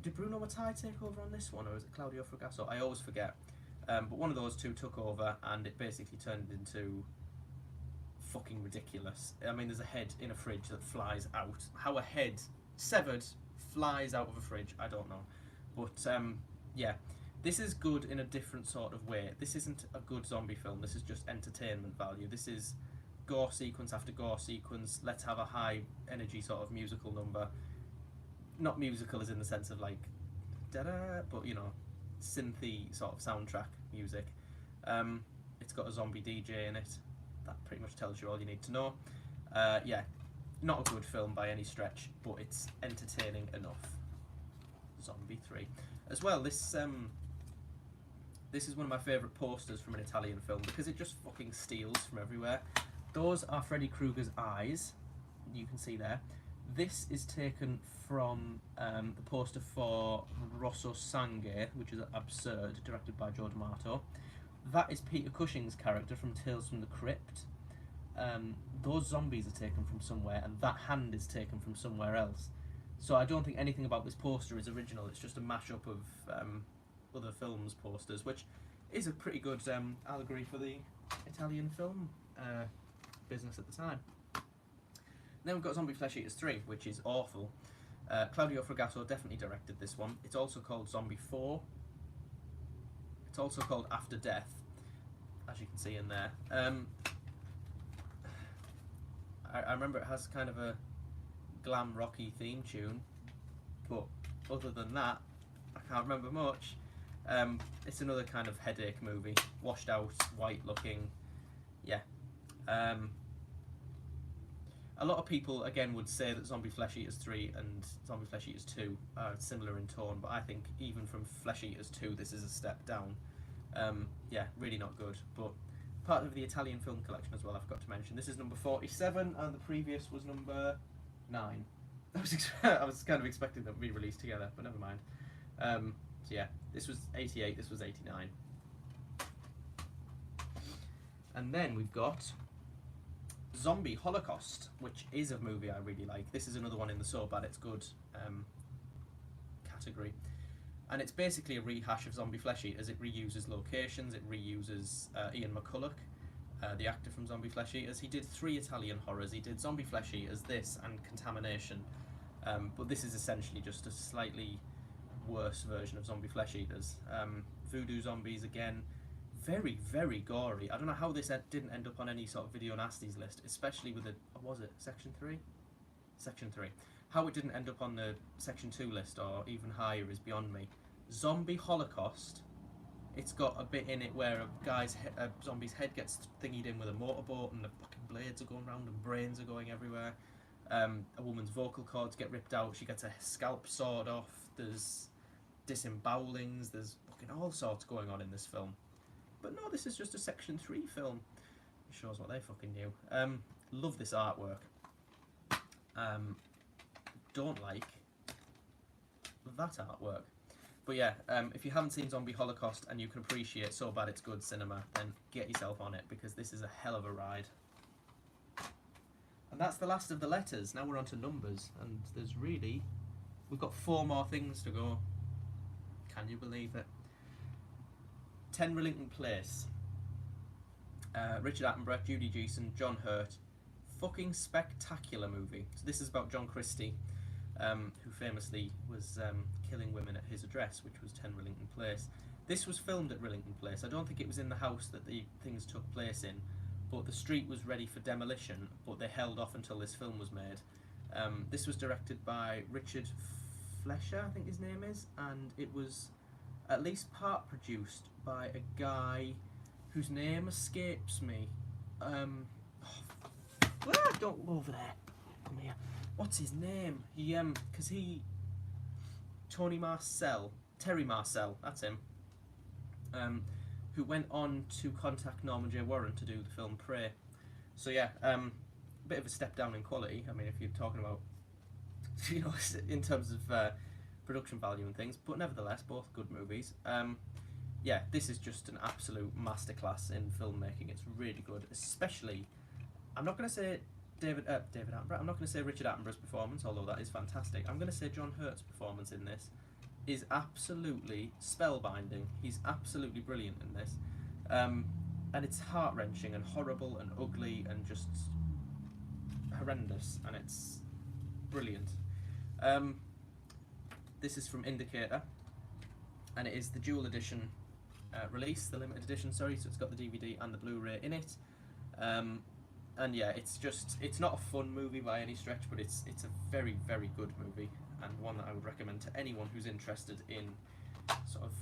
did Bruno Mattei take over on this one, or is it Claudio Fragasso? I always forget, but one of those two took over, and it basically turned into fucking ridiculous. I mean, there's a head in a fridge that flies out. How a head, severed, flies out of a fridge, I don't know, but yeah, this is good in a different sort of way. This isn't a good zombie film, this is just entertainment value. This is gore sequence after gore sequence. Let's have a high energy sort of musical number. Not musical as in the sense of like da-da, but you know, synthy sort of soundtrack music. It's got a zombie DJ in it. That pretty much tells you all you need to know. Yeah, not a good film by any stretch, but it's entertaining enough. Zombie 3. As well, this is one of my favourite posters from an Italian film because it just fucking steals from everywhere. Those are Freddy Krueger's eyes, you can see there. This is taken from the poster for Rosso Sangue, which is Absurd, directed by Joe D'Amato. That is Peter Cushing's character from Tales from the Crypt. Those zombies are taken from somewhere, and that hand is taken from somewhere else. So I don't think anything about this poster is original, it's just a mashup of other films' posters, which is a pretty good allegory for the Italian film business at the time. Then we've got Zombie Flesh Eaters 3, which is awful. Claudio Fragasso definitely directed this one. It's also called Zombie 4. It's also called After Death, as you can see in there. I remember it has kind of a glam rocky theme tune, but other than that, I can't remember much. It's another kind of headache movie, washed out, white looking, yeah. A lot of people, again, would say that Zombie Flesh Eaters 3 and Zombie Flesh Eaters 2 are similar in tone, but I think even from Flesh Eaters 2, this is a step down. Yeah, really not good, but part of the Italian film collection as well, I forgot to mention. This is number 47, and the previous was number 9. I was kind of expecting them to be released together, but never mind. So yeah, this was 88, this was 89. And then we've got Zombie Holocaust, which is a movie I really like. This is another one in the so bad it's good category. And it's basically a rehash of Zombie Flesh Eaters. It reuses locations, it reuses Ian McCulloch, the actor from Zombie Flesh Eaters. He did 3 Italian horrors. He did Zombie Flesh Eaters, this, and Contamination. But this is essentially just a slightly worse version of Zombie Flesh Eaters. Voodoo zombies again. Very, very gory. I don't know how this didn't end up on any sort of video nasties list, especially with the, what was it, Section 3? Section 3. How it didn't end up on the Section 2 list or even higher is beyond me. Zombie Holocaust. It's got a bit in it where a zombie's head gets thingied in with a motorboat and the fucking blades are going around and brains are going everywhere. A woman's vocal cords get ripped out, she gets a scalp sawed off, there's disembowelings, there's fucking all sorts going on in this film. But no, this is just a Section 3 film. It shows what they fucking knew. Love this artwork. don't like that artwork. But yeah, if you haven't seen Zombie Holocaust and you can appreciate So Bad It's Good cinema, then get yourself on it, because this is a hell of a ride. And that's the last of the letters. Now we're on to numbers, and we've got 4 more things to go. Can you believe it? 10 Rillington Place. Richard Attenborough, Judy Geeson, John Hurt. Fucking spectacular movie. So this is about John Christie, who famously was killing women at his address, which was 10 Rillington Place. This was filmed at Rillington Place. I don't think it was in the house that the things took place in, but the street was ready for demolition, but they held off until this film was made. This was directed by Richard Fleischer, I think his name is, and it was at least part produced by a guy whose name escapes me. Don't go over there. Come here. What's his name? Terry Marcel, that's him. Who went on to contact Norman J. Warren to do the film Prey. So yeah, a bit of a step down in quality. I mean, if you're talking about, in terms of production value and things, but nevertheless, both good movies. Yeah, this is just an absolute masterclass in filmmaking. It's really good, especially. I'm not going to say David Attenborough. I'm not going to say Richard Attenborough's performance, although that is fantastic. I'm going to say John Hurt's performance in this is absolutely spellbinding. He's absolutely brilliant in this, and it's heart-wrenching and horrible and ugly and just horrendous, and it's brilliant. This is from Indicator, and it is the dual edition release, the limited edition, sorry, so it's got the DVD and the Blu-ray in it. And yeah, it's not a fun movie by any stretch, but it's a very, very good movie, and one that I would recommend to anyone who's interested in sort of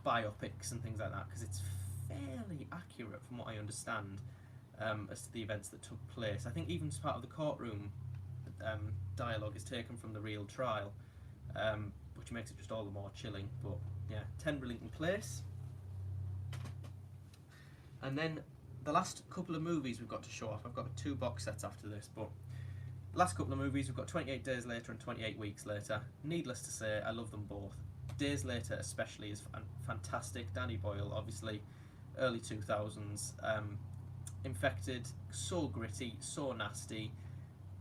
biopics and things like that, because it's fairly accurate from what I understand as to the events that took place. I think even as part of the courtroom dialogue is taken from the real trial, which makes it just all the more chilling. But yeah, 10 Rillington Place. And then the last couple of movies we've got to show off. I've got 2 box sets after this, but the last couple of movies, we've got 28 Days Later and 28 Weeks Later. Needless to say, I love them both. Days Later especially is fantastic. Danny Boyle, obviously, early 2000s. Infected, so gritty, so nasty,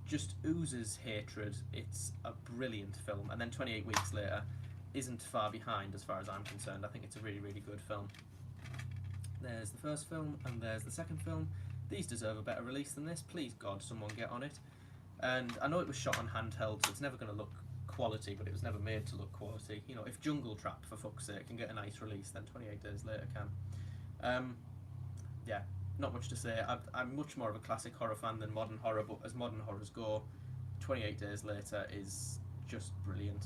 just oozes hatred. It's a brilliant film. And then 28 Weeks Later isn't far behind as far as I'm concerned. I think it's a really, really good film. There's the first film, and there's the second film. These deserve a better release than this. Please God, someone get on it. And I know it was shot on handheld, so it's never going to look quality, but it was never made to look quality. You know, if Jungle Trap, for fuck's sake, can get a nice release, then 28 Days Later can. Yeah, not much to say. I'm much more of a classic horror fan than modern horror, but as modern horrors go, 28 Days Later is just brilliant.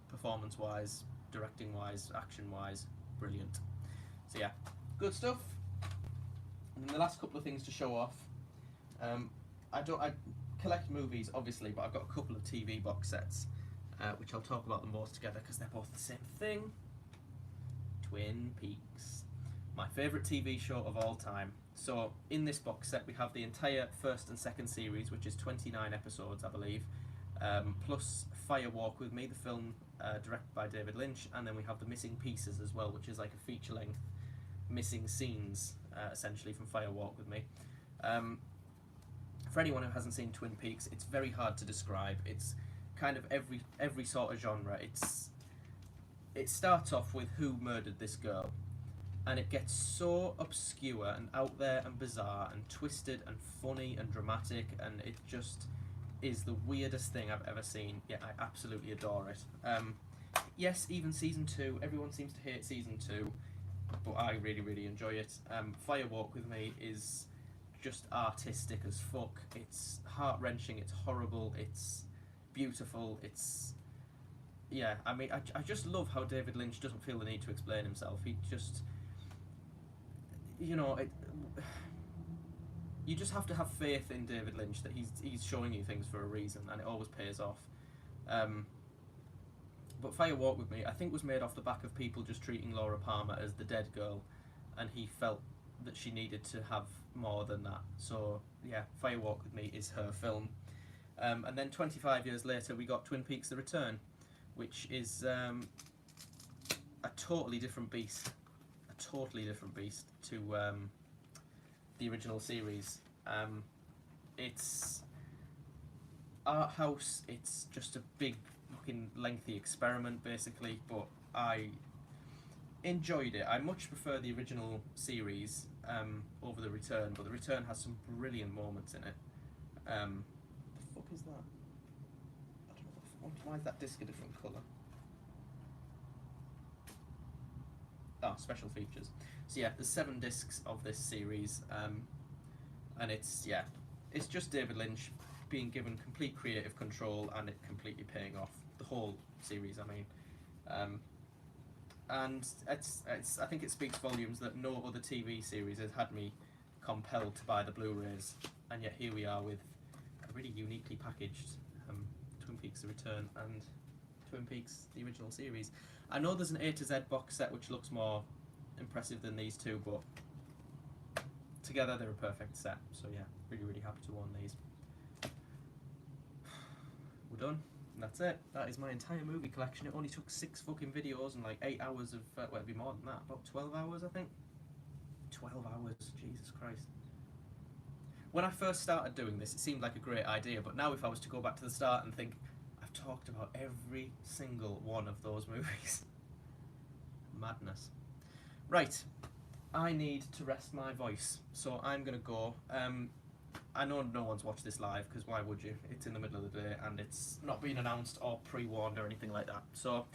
Performance-wise, directing-wise, action-wise, brilliant. So yeah, good stuff. And then the last couple of things to show off. I collect movies, obviously, but I've got a couple of TV box sets, which I'll talk about them both together because they're both the same thing. Twin Peaks, my favourite TV show of all time. So in this box set we have the entire first and second series, which is 29 episodes, I believe, plus Fire Walk with Me, the film directed by David Lynch, and then we have the Missing Pieces as well, which is like a feature-length missing scenes, essentially, from Fire Walk with Me. For anyone who hasn't seen Twin Peaks, it's very hard to describe. It's kind of every sort of genre. It starts off with who murdered this girl, and it gets so obscure and out there and bizarre and twisted and funny and dramatic, and it just is the weirdest thing I've ever seen. Yet I absolutely adore it. Yes, even season 2, everyone seems to hate season 2, but I really, really enjoy it. Fire Walk with Me is just artistic as fuck. It's heart-wrenching, it's horrible, it's beautiful, it's... Yeah, I mean, I just love how David Lynch doesn't feel the need to explain himself. He just... You know, you just have to have faith in David Lynch that he's showing you things for a reason, and it always pays off. But Fire Walk with Me, I think, was made off the back of people just treating Laura Palmer as the dead girl, and he felt that she needed to have more than that. So yeah, Fire Walk with Me is her film. And then 25 years later, we got Twin Peaks: The Return, which is a totally different beast. A totally different beast to the original series. It's art house. It's just a big, fucking lengthy experiment, basically. But I enjoyed it. I much prefer the original series over the Return. But the Return has some brilliant moments in it. The fuck is that? I don't know. Why is that disc a different colour? Oh, special features. So yeah, there's 7 discs of this series, and it's just David Lynch being given complete creative control and it completely paying off. The whole series, I mean, and it's I think it speaks volumes that no other TV series has had me compelled to buy the Blu-rays, and yet here we are with a really uniquely packaged Twin Peaks: The Return and Twin Peaks: The Original Series. I know there's an A to Z box set which looks more impressive than these two, but together they're a perfect set. So yeah, really happy to own these. We're done. And that's it. That is my entire movie collection. It only took 6 fucking videos and like 8 hours of well, it'd be more than that, about 12 hours I think. 12 hours, Jesus Christ. When I first started doing this, it seemed like a great idea, but now if I was to go back to the start and think, I've talked about every single one of those movies. Madness. Right, I need to rest my voice, so I'm going to go. I know no one's watched this live, because why would you? It's in the middle of the day, and it's not been announced or pre-warned or anything like that. So,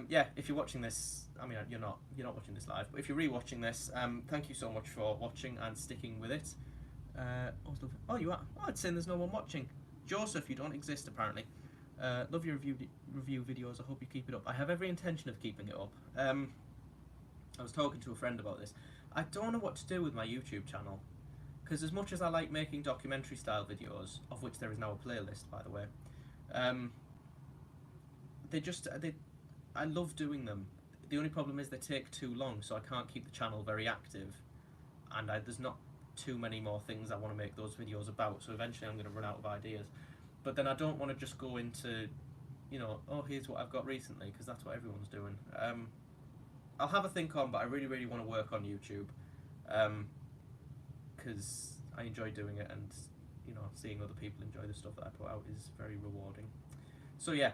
yeah, if you're watching this, I mean, you're not watching this live, but if you're re-watching this, thank you so much for watching and sticking with it. Oh, you are? Oh, it's saying there's no one watching. Joseph, you don't exist, apparently. Love your review videos. I hope you keep it up. I have every intention of keeping it up. I was talking to a friend about this. I don't know what to do with my YouTube channel, because as much as I like making documentary style videos, of which there is now a playlist, by the way, I love doing them. The only problem is they take too long, so I can't keep the channel very active, and there's not too many more things I want to make those videos about, so eventually I'm going to run out of ideas. But then I don't want to just go into, you know, oh, here's what I've got recently, because that's what everyone's doing. I'll have a think on, but I really want to work on YouTube, because I enjoy doing it, and, you know, seeing other people enjoy the stuff that I put out is very rewarding. So yeah,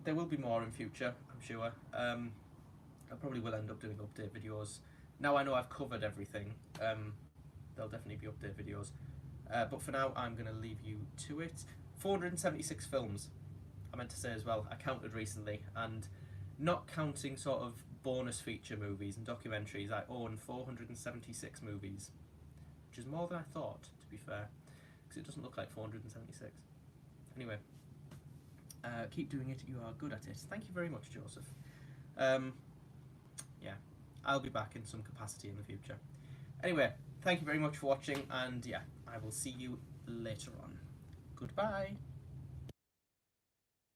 there will be more in future, I'm sure. I probably will end up doing update videos. Now I know I've covered everything, there'll definitely be update videos. But for now, I'm going to leave you to it. 476 films, I meant to say as well. I counted recently, and not counting sort of bonus feature movies and documentaries, I own 476 movies, which is more than I thought, to be fair, because it doesn't look like 476. Anyway, keep doing it. You are good at it. Thank you very much, Joseph. Yeah, I'll be back in some capacity in the future. Anyway, thank you very much for watching, and yeah, I will see you later on. Goodbye.